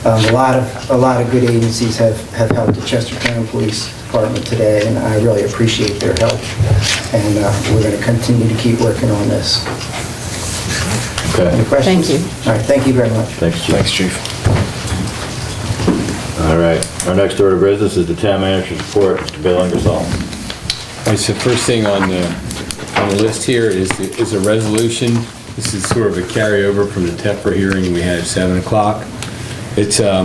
a lot of good agencies have helped the Chestertown Police Department today, and I really appreciate their help. And we're going to continue to keep working on this. Okay. Any questions? Thank you. All right, thank you very much. Thanks, Chief. Thanks, Chief. All right, our next order of business is the town manager's report. Mr. Bill Ingersoll. All right, so first thing on the list here is a resolution. This is sort of a carryover from the TEPRA hearing we had at 7 o'clock. It's a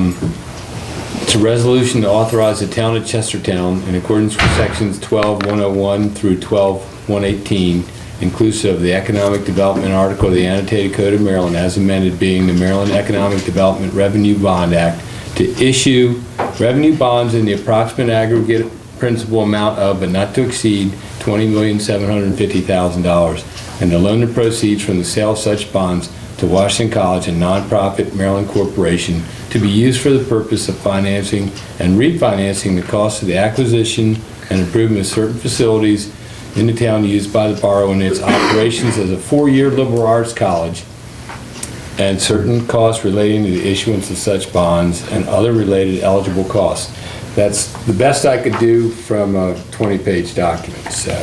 resolution to authorize the town of Chestertown, in accordance with sections 12-101 through 12-118, inclusive of the Economic Development Article of the Annotated Code of Maryland, as amended, being the Maryland Economic Development Revenue Bond Act, to issue revenue bonds in the approximate aggregate principal amount of, but not to exceed, $20,750,000, and to loan the proceeds from the sale of such bonds to Washington College, a nonprofit Maryland corporation, to be used for the purpose of financing and refinancing the cost of the acquisition and improvement of certain facilities in the town used by the borough in its operations as a 4-year liberal arts college, and certain costs relating to the issuance of such bonds and other related eligible costs. That's the best I could do from a 20-page document. So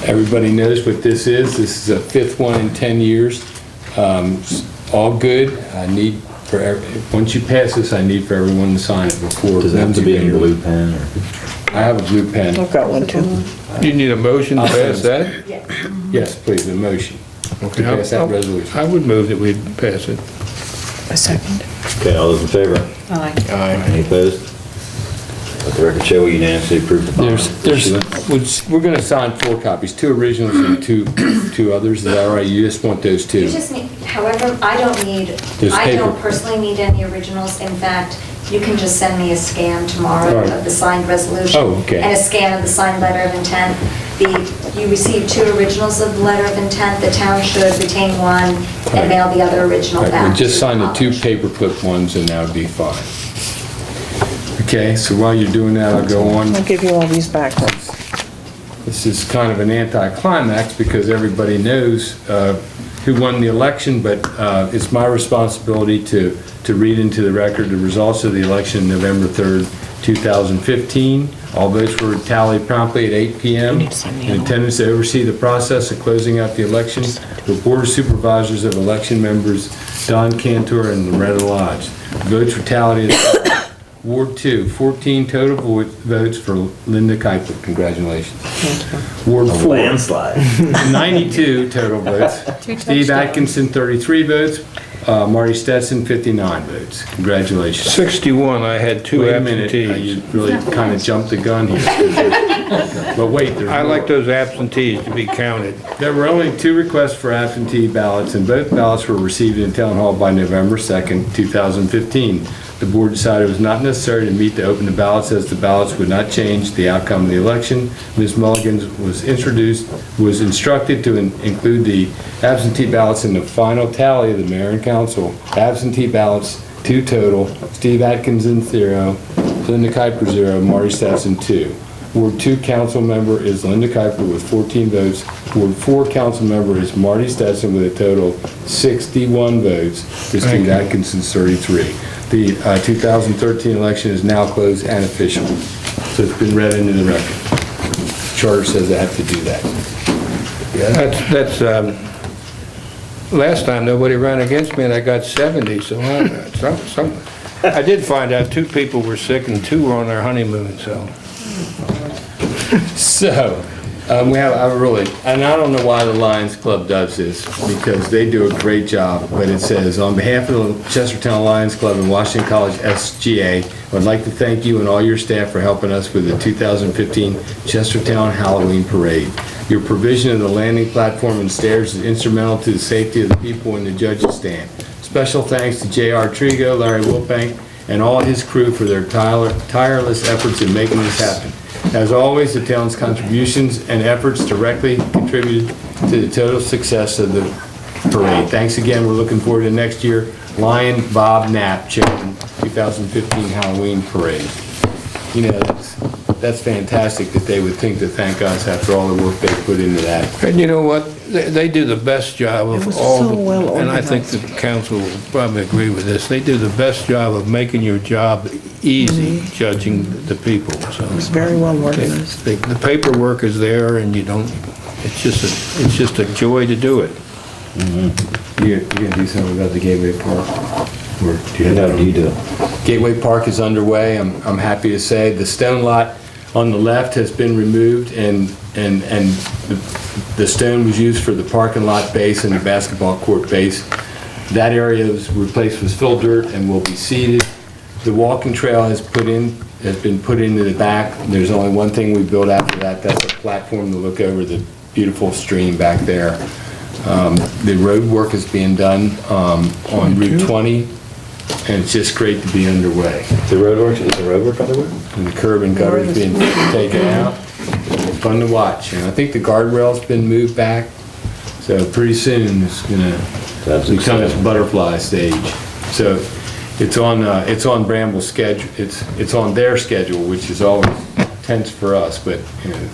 Everybody knows what this is. This is a fifth one in 10 years. All good. I need once you pass this, I need for everyone to sign it before. Does it have to be in blue pen or? I have a blue pen. I've got one too. You need a motion to pass that? Yes, please, a motion to pass that resolution. I would move that we pass it. A second. Okay, all those in favor? Aye. Any opposed? Let the record show we unanimously approved the bond issuance. We're gonna sign 4 copies, 2 originals and two others. Is that all right? You just want those 2? You just need, however, I don't There's paper. personally need any originals. In fact, you can just send me a scan tomorrow All right. of the signed resolution. Oh, okay. And a scan of the signed letter of intent. You receive 2 originals of the letter of intent. The town should retain one Right. and mail the other original Right, back. we'll just to sign the 2 college. paperclip ones and that would be fine. Okay, so while you're doing that, I'll go on. I'll give you all these back. This is kind of an anticlimax because everybody knows who won the election, but it's my responsibility to read into the record the results of the election November 3rd, 2015. All votes were tallied promptly at 8 p.m. In attendance to oversee the process of closing out the election were Board of Supervisors of election members Don Cantor and Loretta Lodge. Votes were tallied at Ward 2, 14 total votes for Linda Kuiper. Congratulations. Ward 4, Landslide. 92 total votes. Steve Atkinson, 33 votes. Marty Stetson, 59 votes. Congratulations. 61, I had 2 Wait a minute, absentees. you really kind of jumped the gun here. But wait, there's I more. like those absentees to be counted. There were only 2 requests for absentee ballots, and both ballots were received in Town Hall by November 2nd, 2015. The board decided it was not necessary to meet to open the ballots as the ballots would not change the outcome of the election. Ms. Mulligan was instructed to include the absentee ballots in the final tally of the mayor and council. Absentee ballots, 2 total, Steve Atkinson, 0, Linda Kuiper, 0, Marty Stetson, 2. Ward 2 council member is Linda Kuiper with 14 votes. Ward 4 council member is Marty Stetson with a total 61 votes to Steve Atkinson's 33. The 2013 election is now closed and official. So it's been read into the record. Charter says I have to do that. Last time, nobody ran against me, and I got 70, so I did find out 2 people were sick and 2 were on their honeymoon, so. So, we have, and I don't know why the Lions Club does this, because they do a great job, but it says, on behalf of the Chestertown Lions Club and Washington College SGA, I'd like to thank you and all your staff for helping us with the 2015 Chestertown Halloween Parade. Your provision of the landing platform and stairs is instrumental to the safety of the people in the judges' stand. Special thanks to J.R. Trigo, Larry Wilbank, and all his crew for their tireless efforts in making this happen. As always, the town's contributions and efforts directly contributed to the total success of the parade. Thanks again. We're looking forward to next year. Lion Bob Knapp, Chairman, 2015 Halloween Parade. You know, that's fantastic that they would think to thank us after all the work they put into that. And you know what? They do the best job It of was all, so well and I think the organized. council will probably agree with this. They do the best job of making your job easy, judging the people, so. It was very well organized. The paperwork is there, and you don't, it's just a joy to do it. You're gonna do something about the Gateway Park? Or do you have that on? You do. Gateway Park is underway. I'm happy to say the stone lot on the left has been removed, and the stone was used for the parking lot base and the basketball court base. That area was replaced with fill dirt and will be seeded. The walking trail has been put into the back. There's only one thing we built after that. That's a platform to look over the beautiful stream back there. The road work is being done on Route 20, and it's just great to be underway. Is the road work underway? And the curb and gutter is being taken out. It's fun to watch. And I think the guardrail's been moved back, so pretty soon it's gonna become its butterfly stage. So it's on Bramble's schedule. It's on their schedule, which is always tense for us, but you know,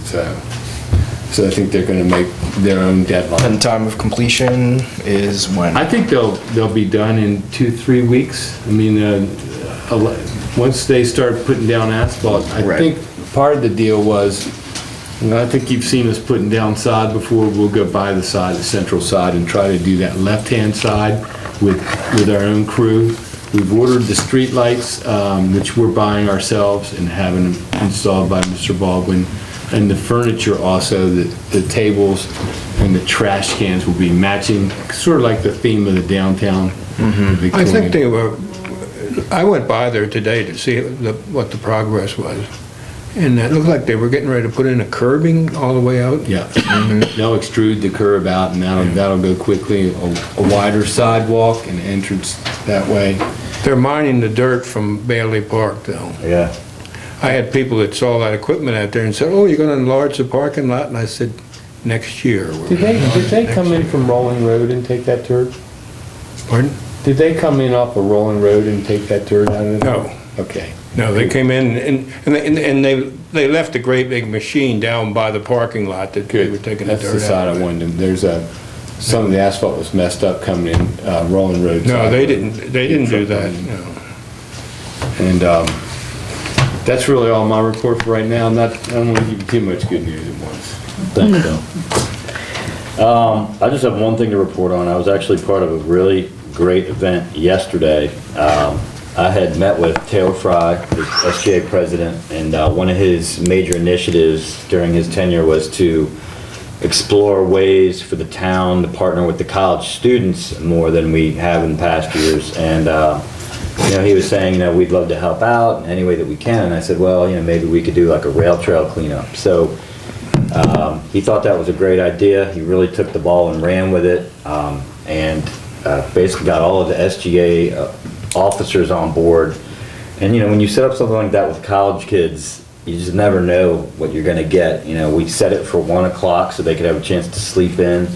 so I think they're gonna make their own deadline. And time of completion is when? I think they'll be done in 2-3 weeks. I mean, once they start putting down asphalt, I Right. think part of the deal was And I think you've seen us putting down sod before. We'll go by the side, the central side, and try to do that left-hand side with our own crew. We've ordered the street lights, which we're buying ourselves and having them installed by Mr. Baldwin. And the furniture also, the tables and the trash cans will be matching, sort of like the theme of the downtown Victorian. I think they were, I went by there today to see what the progress was. And it looked like they were getting ready to put in a curbing all the way out. Yeah, they'll extrude the curb out, and that'll go quickly. A wider sidewalk and entrance that way. They're mining the dirt from Bailey Park, though. Yeah. I had people that saw that equipment out there and said, "Oh, you're going to enlarge the parking lot?" And I said, "Next year." Did they come in from Rolling Road and take that turd? Pardon? Did they come in off of Rolling Road and take that turd out of there? No. Okay. No, they came in and they left a great big machine down by the parking lot that they were taking the That's dirt the side out I of. wanted. There's some of the asphalt was messed up coming in, Rolling Road. No, side. they didn't do that, no. And that's really all my report for right now. I don't want to give you too much good news at once. Thanks, Bill. I just have one thing to report on. I was actually part of a really great event yesterday. I had met with Taylor Fry, the SGA president, and one of his major initiatives during his tenure was to explore ways for the town to partner with the college students more than we have in past years. And he was saying, we'd love to help out in any way that we can. And I said, well, maybe we could do like a rail trail cleanup. So he thought that was a great idea. He really took the ball and ran with it, and basically got all of the SGA officers on board. And when you set up something like that with college kids, you just never know what you're going to get. We set it for 1 o'clock so they could have a chance to sleep in,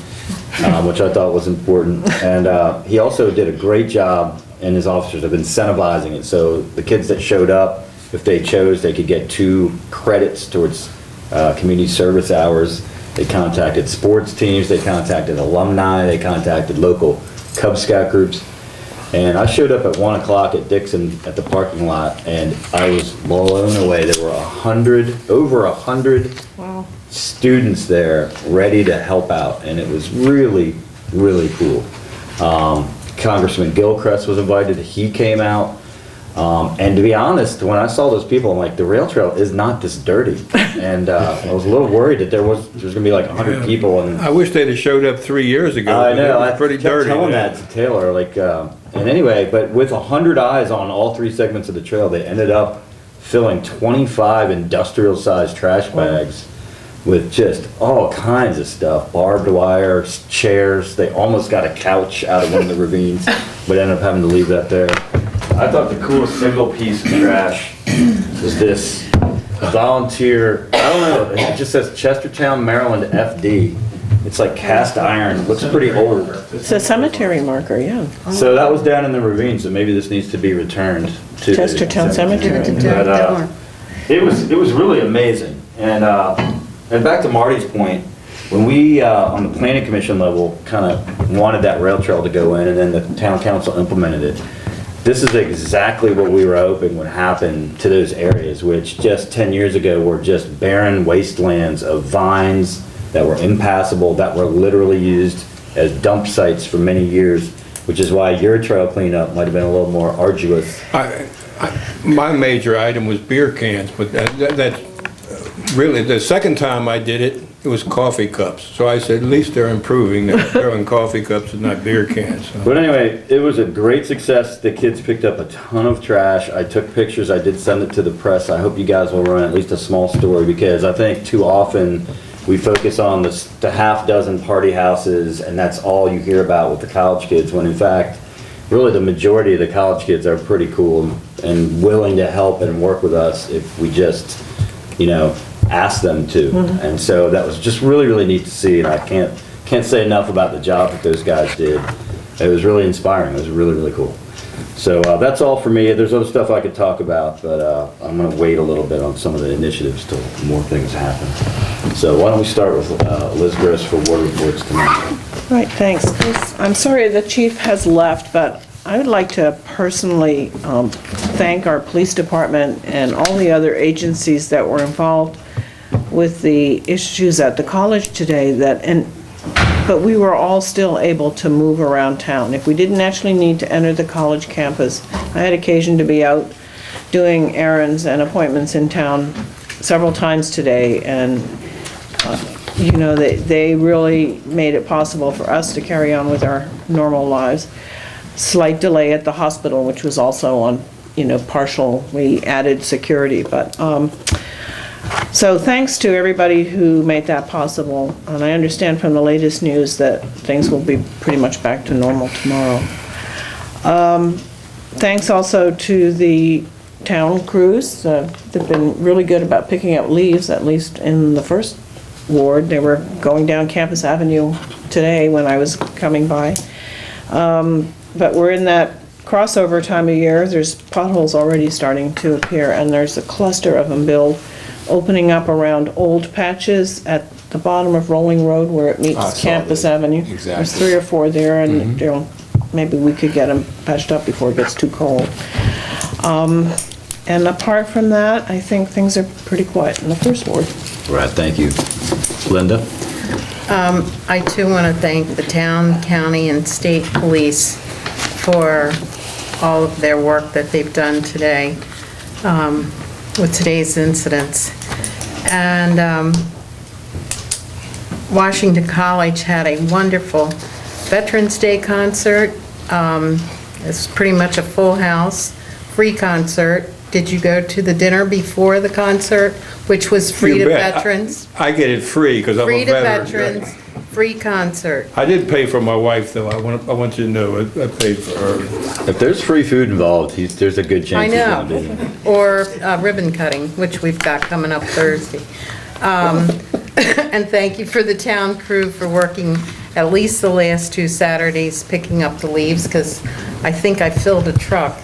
which I thought was important. And he also did a great job, and his officers have incentivizing it. So the kids that showed up, if they chose, they could get 2 credits towards community service hours. They contacted sports teams, they contacted alumni, they contacted local Cub Scout groups. And I showed up at 1 o'clock at Dixon at the parking lot, and I was blown away. There were over 100 students there ready to help out, and it was really, really cool. Congressman Gilchrist was invited. He came out. And to be honest, when I saw those people, I'm like, the rail trail is not this dirty. And I was a little worried that there was going to be like 100 people. And I wish they'd have showed up 3 years ago. I know, It was pretty I kept dirty. telling there. that to Taylor, and anyway, but with 100 eyes on all 3 segments of the trail, they ended up filling 25 industrial-sized trash bags with just all kinds of stuff, barbed wire, chairs. They almost got a couch out of one of the ravines, but ended up having to leave that there. I thought the coolest single piece of trash was this volunteer, I don't know, it just says Chestertown, Maryland FD. It's like cast iron, looks pretty old. It's a cemetery marker, yeah. So that was down in the ravine, so maybe this needs to be returned to the Chestertown Cemetery. But, it was really amazing. And back to Marty's point, when we, on the planning commission level, kind of wanted that rail trail to go in, and then the town council implemented it, this is exactly what we were hoping would happen to those areas, which just 10 years ago were just barren wastelands of vines that were impassable, that were literally used as dump sites for many years, which is why your trail cleanup might have been a little more arduous. My major item was beer cans, but that's really, the second time I did it, it was coffee cups. So I said, at least they're improving, they're throwing coffee cups and not beer cans. So. But anyway, it was a great success. The kids picked up a ton of trash. I took pictures. I did send it to the press. I hope you guys will run at least a small story, because I think too often we focus on the half dozen party houses, and that's all you hear about with the college kids, when in fact, really the majority of the college kids are pretty cool and willing to help and work with us if we just, ask them to. And so that was just really, really neat to see, and I can't say enough about the job that those guys did. It was really inspiring. It was really, really cool. So that's all for me. There's other stuff I could talk about, but I'm going to wait a little bit on some of the initiatives till more things happen. So why don't we start with Liz Gross for ward reports tonight. Right, thanks. I'm sorry the chief has left, but I would like to personally thank our police department and all the other agencies that were involved with the issues at the college today but we were all still able to move around town. If we didn't actually need to enter the college campus, I had occasion to be out doing errands and appointments in town several times today, and you know, they really made it possible for us to carry on with our normal lives. Slight delay at the hospital, which was also on, you know, partially added security, but so thanks to everybody who made that possible, and I understand from the latest news that things will be pretty much back to normal tomorrow. Thanks also to the town crews. They've been really good about picking up leaves, at least in the first ward. They were going down Campus Avenue today when I was coming by. But we're in that crossover time of year. There's potholes already starting to appear, and there's a cluster of them, Bill, opening up around old patches at the bottom of Rolling Road where it meets Campus Avenue. Exactly. There's 3 or 4 there, and you know, maybe we could get them patched up before it gets too cold. And apart from that, I think things are pretty quiet in the first ward. Right, thank you. Linda? I too want to thank the town, county, and state police for all of their work that they've done today with today's incidents. And Washington College had a wonderful Veterans Day concert. It's pretty much a full house, free concert. Did you go to the dinner before the concert, which was free You to bet. veterans? I get it free because I'm Free a to veteran. veterans, free concert. I did pay for my wife, though. I want you to know, I paid for her. If there's free food involved, there's a good I chance he's gonna be know. there. Or ribbon cutting, which we've got coming up Thursday. And thank you for the town crew for working at least the last 2 Saturdays picking up the leaves, because I think I filled a truck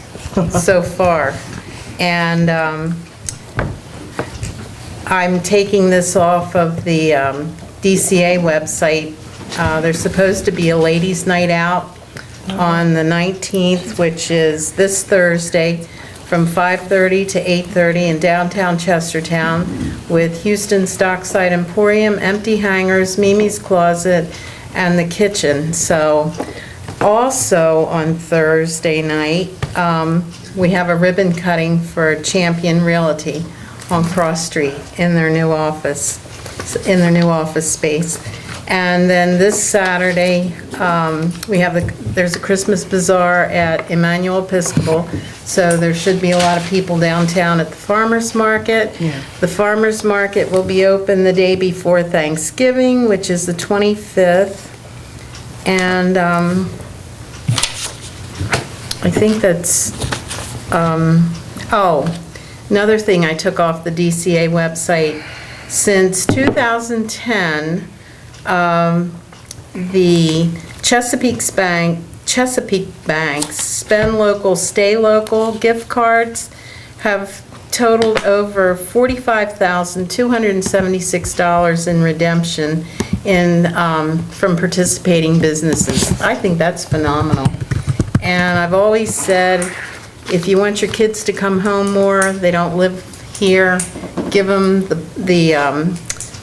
so far. And I'm taking this off of the DCA website. There's supposed to be a ladies' night out on the 19th, which is this Thursday, from 5:30 to 8:30 in downtown Chestertown, with Houston's Dockside Emporium, Empty Hangers, Mimi's Closet, and the kitchen. So also on Thursday night, we have a ribbon cutting for Champion Realty on Cross Street in their new office space. And then this Saturday, there's a Christmas bazaar at Emmanuel Episcopal, so there should be a lot of people downtown at the farmer's market. Yeah. The farmer's market will be open the day before Thanksgiving, which is the 25th. And I think that's, another thing I took off the DCA website. Since 2010, the Chesapeake Bank's Spend Local, Stay Local gift cards have totaled over $45,276 in redemption from participating businesses. I think that's phenomenal. And I've always said, if you want your kids to come home more, they don't live here, give them the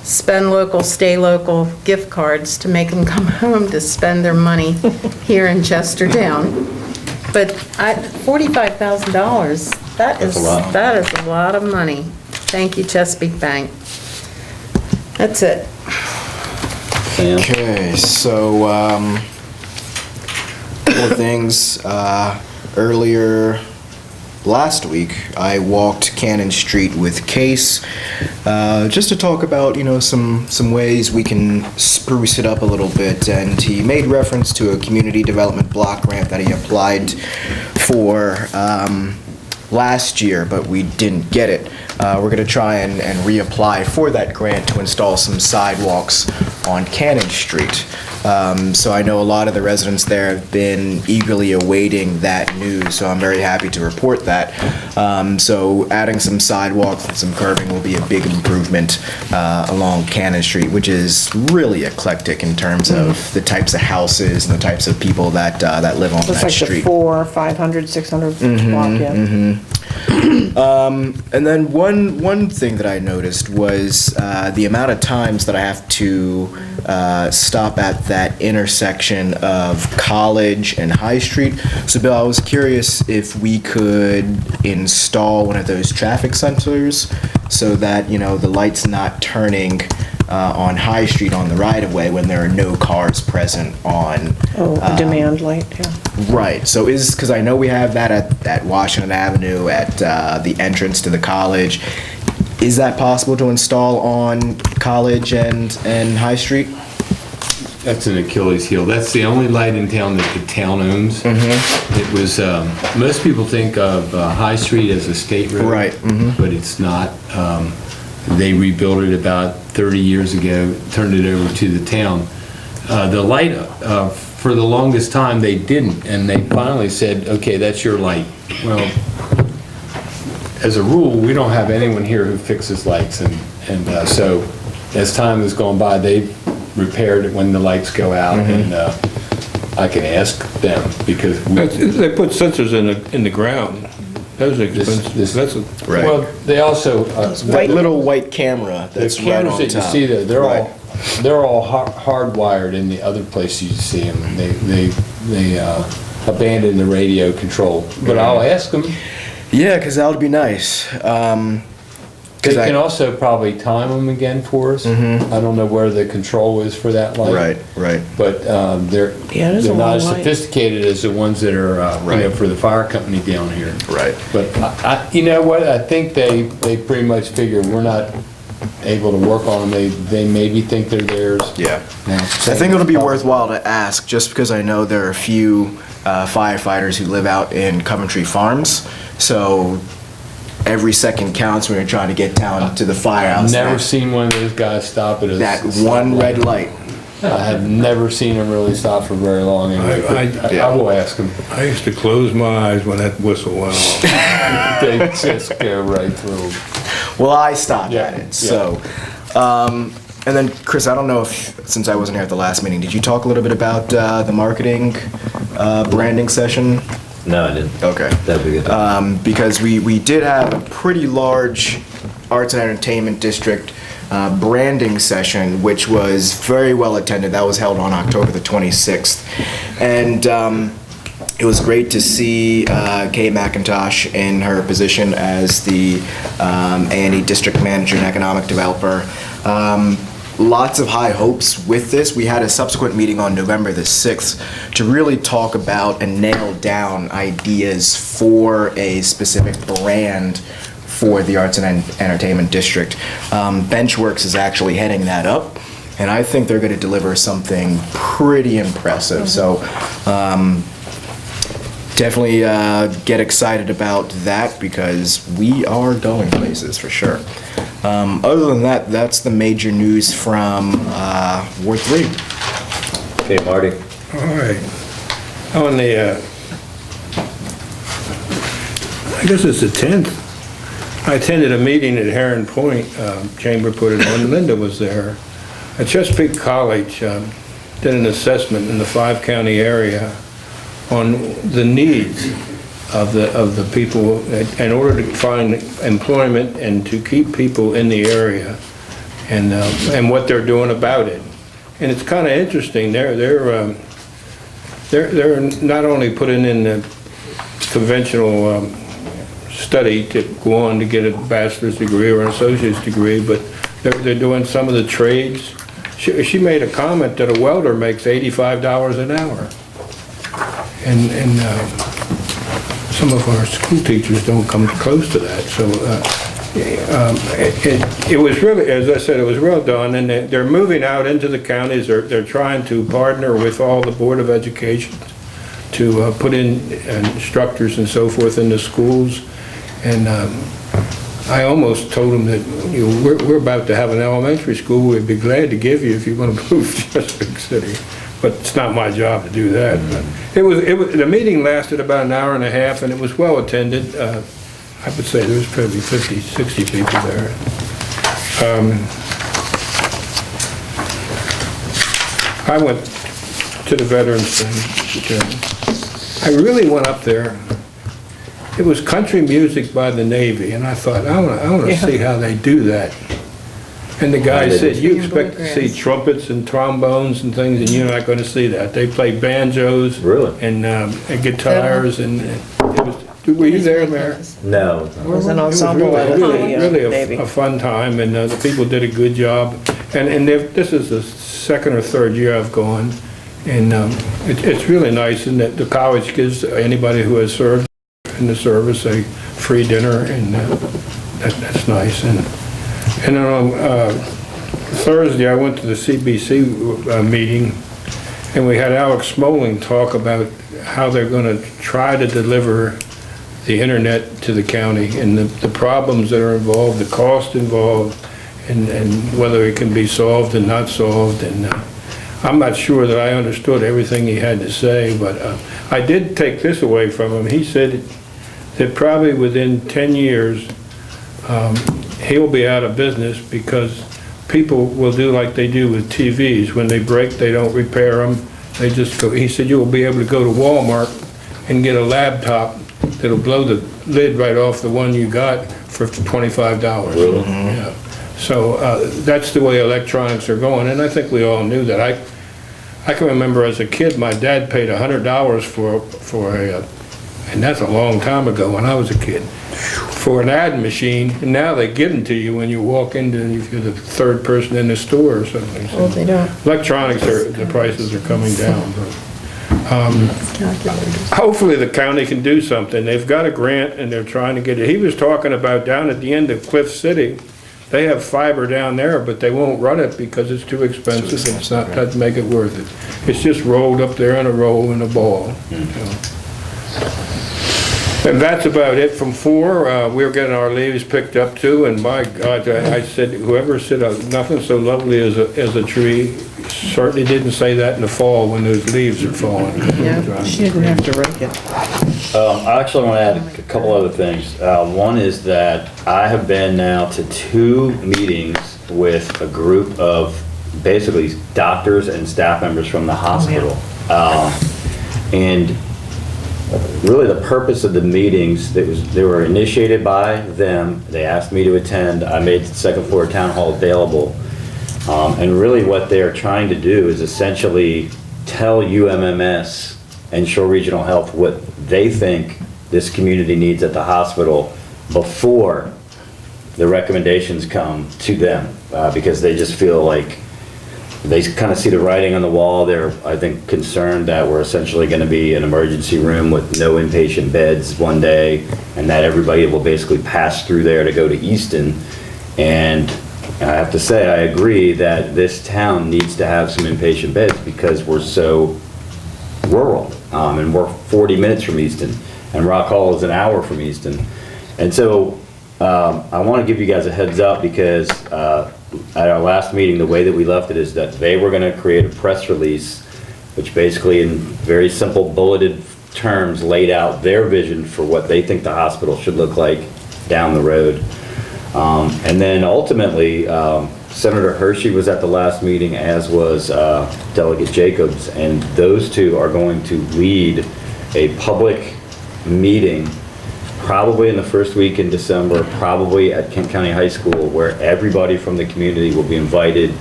Spend Local, Stay Local gift cards to make them come home to spend their money here in Chestertown. But $45,000, that is a lot of money. Thank you, Chesapeake Bank. That's it. Sam? Okay, so, couple of things. Earlier last week, I walked Cannon Street with Case, just to talk about, some ways we can spruce it up a little bit. And he made reference to a community development block grant that he applied for last year, but we didn't get it. We're going to try and reapply for that grant to install some sidewalks on Cannon Street. So I know a lot of the residents there have been eagerly awaiting that news, so I'm very happy to report that. So adding some sidewalks and some curbing will be a big improvement along Cannon Street, which is really eclectic in terms of the types of houses and the types of people that live on It's that like the street. 400, 500, 600 block, yeah. And then one thing that I noticed was the amount of times that I have to stop at that intersection of College and High Street. So Bill, I was curious if we could install one of those traffic sensors so that, you know, the light's not turning on High Street on the right-of-way when there are no cars present on. A demand light, yeah. Right, so because I know we have that at Washington Avenue, at the entrance to the college. Is that possible to install on College and High Street? That's an Achilles heel. That's the only light in town that the town owns. It was, most people think of High Street as a state road. Right. But it's not. They rebuilt it about 30 years ago, turned it over to the town. The light, for the longest time, they didn't, and they finally said, okay, that's your light. Well, as a rule, we don't have anyone here who fixes lights, and so as time has gone by, they've repaired it when the lights go out, and I can ask them, because They put sensors in the ground. Those are expensive. That's a- Right. well, they also, That little white camera the that's right cameras on that you top. see there, Right. they're all hardwired in the other place you see them. They abandoned the radio control, but I'll ask them. Yeah, because that would be nice. They can also probably time them again for us. I don't know where the control is for that light. Right. But they're Yeah, it is a not long as light. sophisticated as the ones that are you know, for the fire company down here. Right. But you know what? I think they pretty much figure we're not able to work on them. They maybe think they're theirs. Yeah. Now, I think it'll be worthwhile to ask, just because I know there are a few firefighters who live out in Coventry Farms, so every second counts when you're trying to get down to the firehouse. Never seen one of those guys stop at a That stoplight. one red light. I have never seen them really stop for very long. Anyway, but I will ask them. I used to close my eyes when that whistle went off. They just go right through. Well, I stopped Yeah, at it, so. And then, Chris, I don't know if, since I wasn't here at the last meeting, did you talk a little bit about the marketing branding session? No, I didn't. Okay. That'd be good. Because we did have a pretty large arts and entertainment district branding session, which was very well attended. That was held on October the 26th. And it was great to see Kay McIntosh in her position as the A&E District Manager and Economic Developer. Lots of high hopes with this. We had a subsequent meeting on November the 6th to really talk about and nail down ideas for a specific brand for the Arts and Entertainment District. Benchworks is actually heading that up, and I think they're going to deliver something pretty impressive. So definitely get excited about that, because we are going places for sure. Other than that, that's the major news from Ward 3. Okay, Marty. All right. On the, I guess it's the 10th, I attended a meeting at Heron Point, Chamber put it on, Linda was there. At Chesapeake College, did an assessment in the 5-county area on the needs of the people in order to find employment and to keep people in the area, and what they're doing about it. And it's kind of interesting. They're not only putting in the conventional study to go on to get a bachelor's degree or an associate's degree, but they're doing some of the trades. She made a comment that a welder makes $85 an hour. And some of our school teachers don't come close to that. So it was really, as I said, it was well done, and they're moving out into the counties. They're trying to partner with all the Board of Education to put in instructors and so forth in the schools. And I almost told them that, you know, we're about to have an elementary school. We'd be glad to give you if you want to move to Chesapeake City. But it's not my job to do that. But it was the meeting lasted about an hour and a half, and it was well attended. I would say there was probably 50, 60 people there. I went to the Veterans thing. I really went up there it was country music by the Navy, and I thought, I want to see how they do that. And the guy said, you expect to see trumpets and trombones and things, and you're not going to see that. They play banjos. Really? And guitars, and it was, were you there, Mayor? No. It was an ensemble at Really a fun time, and the people did a good job. And this is the second or third year I've gone, and it's really nice, and that the college gives anybody who has served in the service a free dinner, and that's nice. And on Thursday, I went to the CBC meeting, and we had Alex Smoling talk about how they're going to try to deliver the internet to the county, and the problems that are involved, the cost involved, and whether it can be solved and not solved. And I'm not sure that I understood everything he had to say, but I did take this away from him. He said that probably within 10 years, he'll be out of business because people will do like they do with TVs. When they break, they don't repair them. They just go. He said you'll be able to go to Walmart and get a laptop that'll blow the lid right off the one you got for $25. Really? Yeah. So that's the way electronics are going, and I think we all knew that. I can remember as a kid, my dad paid $100 for a, and that's a long time ago when I was a kid, for an ad machine, and now they give them to you when you walk into, if you're the third person in the store or something. Well, they don't. Electronics the prices are coming down, but hopefully the county can do something. They've got a grant and they're trying to get it. He was talking about down at the end of Cliff City, they have fiber down there, but they won't run it because it's too expensive. It's not, doesn't make it worth it. It's just rolled up there in a roll in a ball. You know. And that's about it from 4. We're getting our leaves picked up too, and my God, I said, whoever said nothing so lovely as a tree certainly didn't say that in the fall when those leaves are falling. Yeah, She didn't have to rake it. I actually want to add a couple other things. One is that I have been now to 2 meetings with a group of basically doctors and staff members from the hospital. And really the purpose of the meetings, they were initiated by them. They asked me to attend. I made the second floor town hall available. And really what they're trying to do is essentially tell UMMS and Shore Regional Health what they think this community needs at the hospital before the recommendations come to them, because they just feel like they kind of see the writing on the wall. They're, I think, concerned that we're essentially going to be an emergency room with no inpatient beds one day, and that everybody will basically pass through there to go to Easton. And I have to say, I agree that this town needs to have some inpatient beds because we're so rural, and we're 40 minutes from Easton, and Rock Hall is an hour from Easton. And so I want to give you guys a heads up because at our last meeting, the way that we left it is that they were going to create a press release, which basically in very simple bulleted terms laid out their vision for what they think the hospital should look like down the road. And then ultimately, Senator Hershey was at the last meeting, as was Delegate Jacobs, and those two are going to lead a public meeting probably in the first week in December, probably at Kent County High School, where everybody from the community will be invited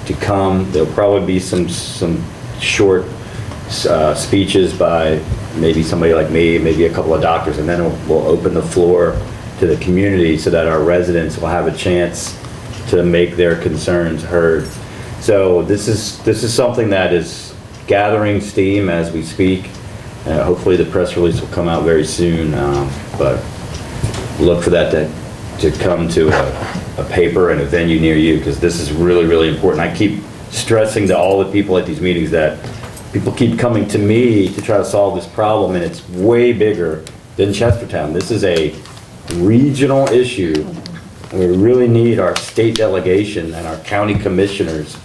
to come. There'll probably be some short speeches by maybe somebody like me, maybe a couple of doctors, and then we'll open the floor to the community so that our residents will have a chance to make their concerns heard. So this is something that is gathering steam as we speak. Hopefully the press release will come out very soon, but look for that to come to a paper and a venue near you, because this is really, really important. I keep stressing to all the people at these meetings that people keep coming to me to try to solve this problem, and it's way bigger than Chestertown. This is a regional issue. We really need our state delegation and our county commissioners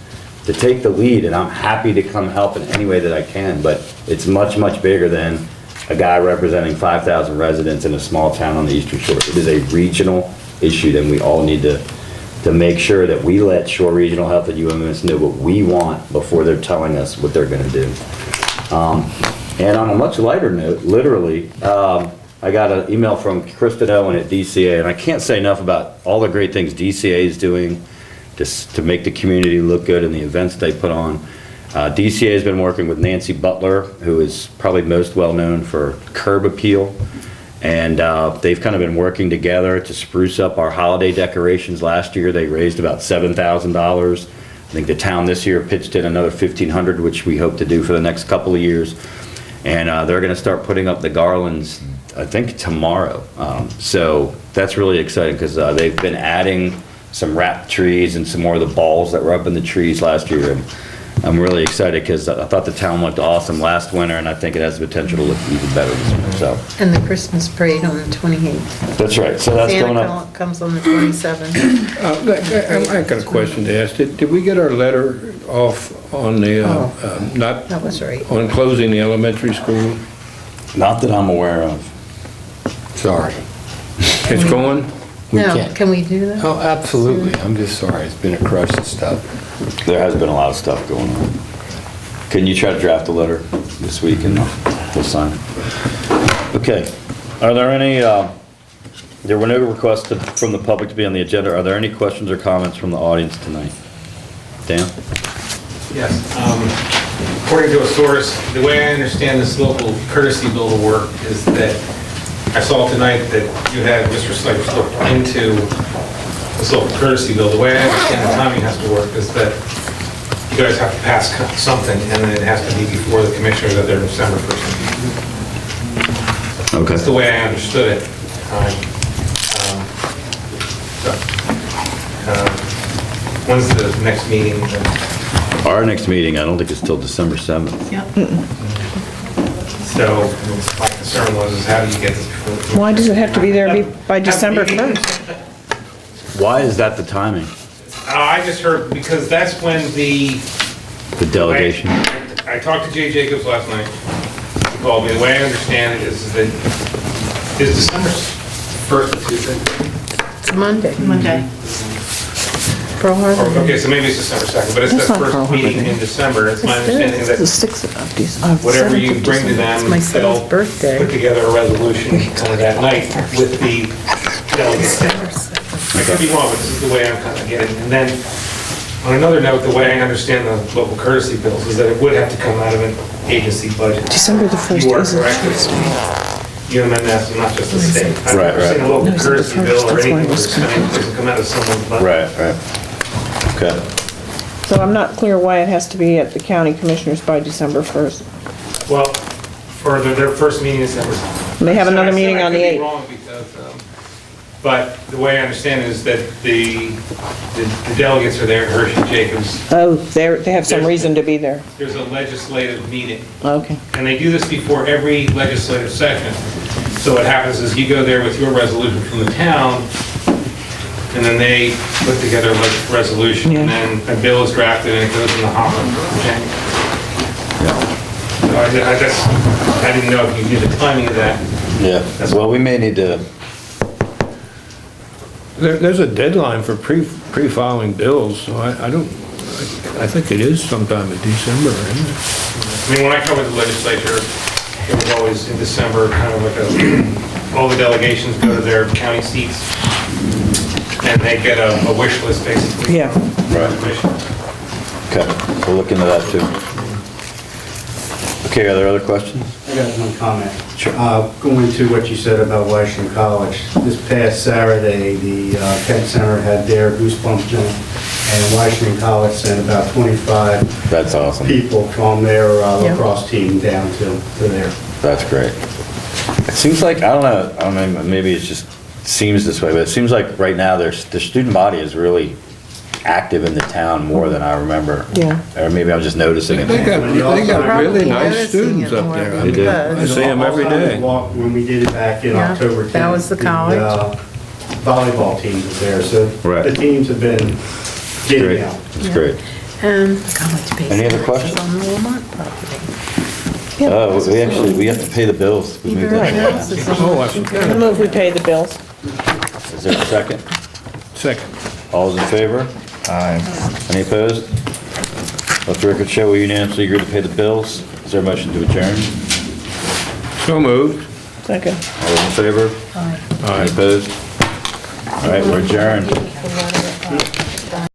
to take the lead, and I'm happy to come help in any way that I can, but it's much, much bigger than a guy representing 5,000 residents in a small town on the Eastern Shore. It is a regional issue, and we all need to make sure that we let Shore Regional Health and UMMS know what we want before they're telling us what they're going to do. And on a much lighter note, literally, I got an email from Kristen Owen at DCA, and I can't say enough about all the great things DCA is doing to make the community look good and the events they put on. DCA has been working with Nancy Butler, who is probably most well-known for Curb Appeal, and they've kind of been working together to spruce up our holiday decorations. Last year, they raised about $7,000. I think the town this year pitched in another $1,500, which we hope to do for the next couple of years. And they're going to start putting up the garlands, I think, tomorrow. So that's really exciting because they've been adding some wrapped trees and some more of the balls that were up in the trees last year. And I'm really excited because I thought the town looked awesome last winter, and I think it has the potential to look even better this winter, so. And the Christmas parade on the 28th. That's right, so that's going up. Santa comes on the 27th. I got a question to ask. Did we get our letter off on the, not That was right. on closing the elementary school? Not that I'm aware of. Sorry. It's going? We No, can't. can we do that? Oh, absolutely. I'm just sorry. It's been a crush and stuff. There has been a lot of stuff going on. Can you try to draft a letter this week and we'll sign it? Okay. Are there any, there were no requests from the public to be on the agenda. Are there any questions or comments from the audience tonight? Dan? Yes. According to a source, the way I understand this local courtesy bill to work is that I saw tonight that you had Mr. Sykes look into this local courtesy bill. The way I understand the timing has to work is that you guys have to pass something and then it has to be before the commissioners at their December 1st meeting. Okay. That's the way I understood it. When's the next meeting? Our next meeting, I don't think it's till December 7th. So my concern was, is how do you get this before? Why does it have to be there by December 1st? Why is that the timing? I just heard, because that's when the... The delegation? I talked to Jay Jacobs last night. He called me. The way I understand it is that, is December 1st or Tuesday? It's Monday. Monday. Pearl Harbor. Okay, so maybe it's December 2nd, but it's That's the not Pearl first Harbor meeting Day. in December. It's my It's the understanding that 6th of December. whatever you bring to them, It's my they'll son's birthday. put together a resolution kind of that night with the delegates. I could be wrong, but this is the way I'm kind of getting. And then, on another note, the way I understand the local courtesy bills is that it would have to come out of an agency budget. December the 1st You are is a correct. UMNS, not just the state. I've Right, never seen a right. local No, it's the courtesy first, bill or that's why anything it where was it's coming, it doesn't come out of someone's budget. Right. Okay. So I'm not clear why it has to be at the county commissioners by December 1st. Well, for their first meeting in December. They have another I said meeting I on the could be 8th. wrong because, but the way I understand it is that the delegates are there, Hershey Jacobs. Oh, they have some reason to be there. There's a legislative meeting, Okay. and they do this before every legislative session. So what happens is you go there with your resolution from the town, and then they put together a resolution, and then a bill is drafted and it goes in the hopper for January. So I didn't know if you knew the timing of that. Yeah, well, we may need to, There's a deadline for pre-filing bills, so I think it is sometime in December, isn't it? I mean, when I covered the legislature, it was always in December, kind of like all the delegations go to their county seats, and they get a wish list, basically. Yeah. Right. Okay, we'll look into that too. Okay, are there other questions? I got one comment. Sure. Going to what you said about Washington College, this past Saturday, the Kent Center had their Goosebumps Jump, and Washington College sent about 25 That's awesome. people from their Yeah. lacrosse team down to there. That's great. It seems like, I don't know, maybe it just seems this way, but it seems like right now the student body is really active in the town more than I remember. Yeah. Or maybe I'm just noticing it. They got really Probably nice noticing students it up more there. I They do. mean, I see them every day. When we did it back in Yeah, October 10th. that was the college. Volleyball teams were there, so Right. the teams have been getting Great. out. It's great. And the college pays Any other taxes questions? on the Lamont property. We have to pay the bills. We moved that. Oh, I forgot. I move we pay the bills. Is there a second? Second. All those in favor? Aye. Any opposed? Let the record show we unanimously agree to pay the bills. Is there a motion to adjourn? So moved. Second. All those in favor? Aye. Any opposed? All right, we're adjourned. The letter,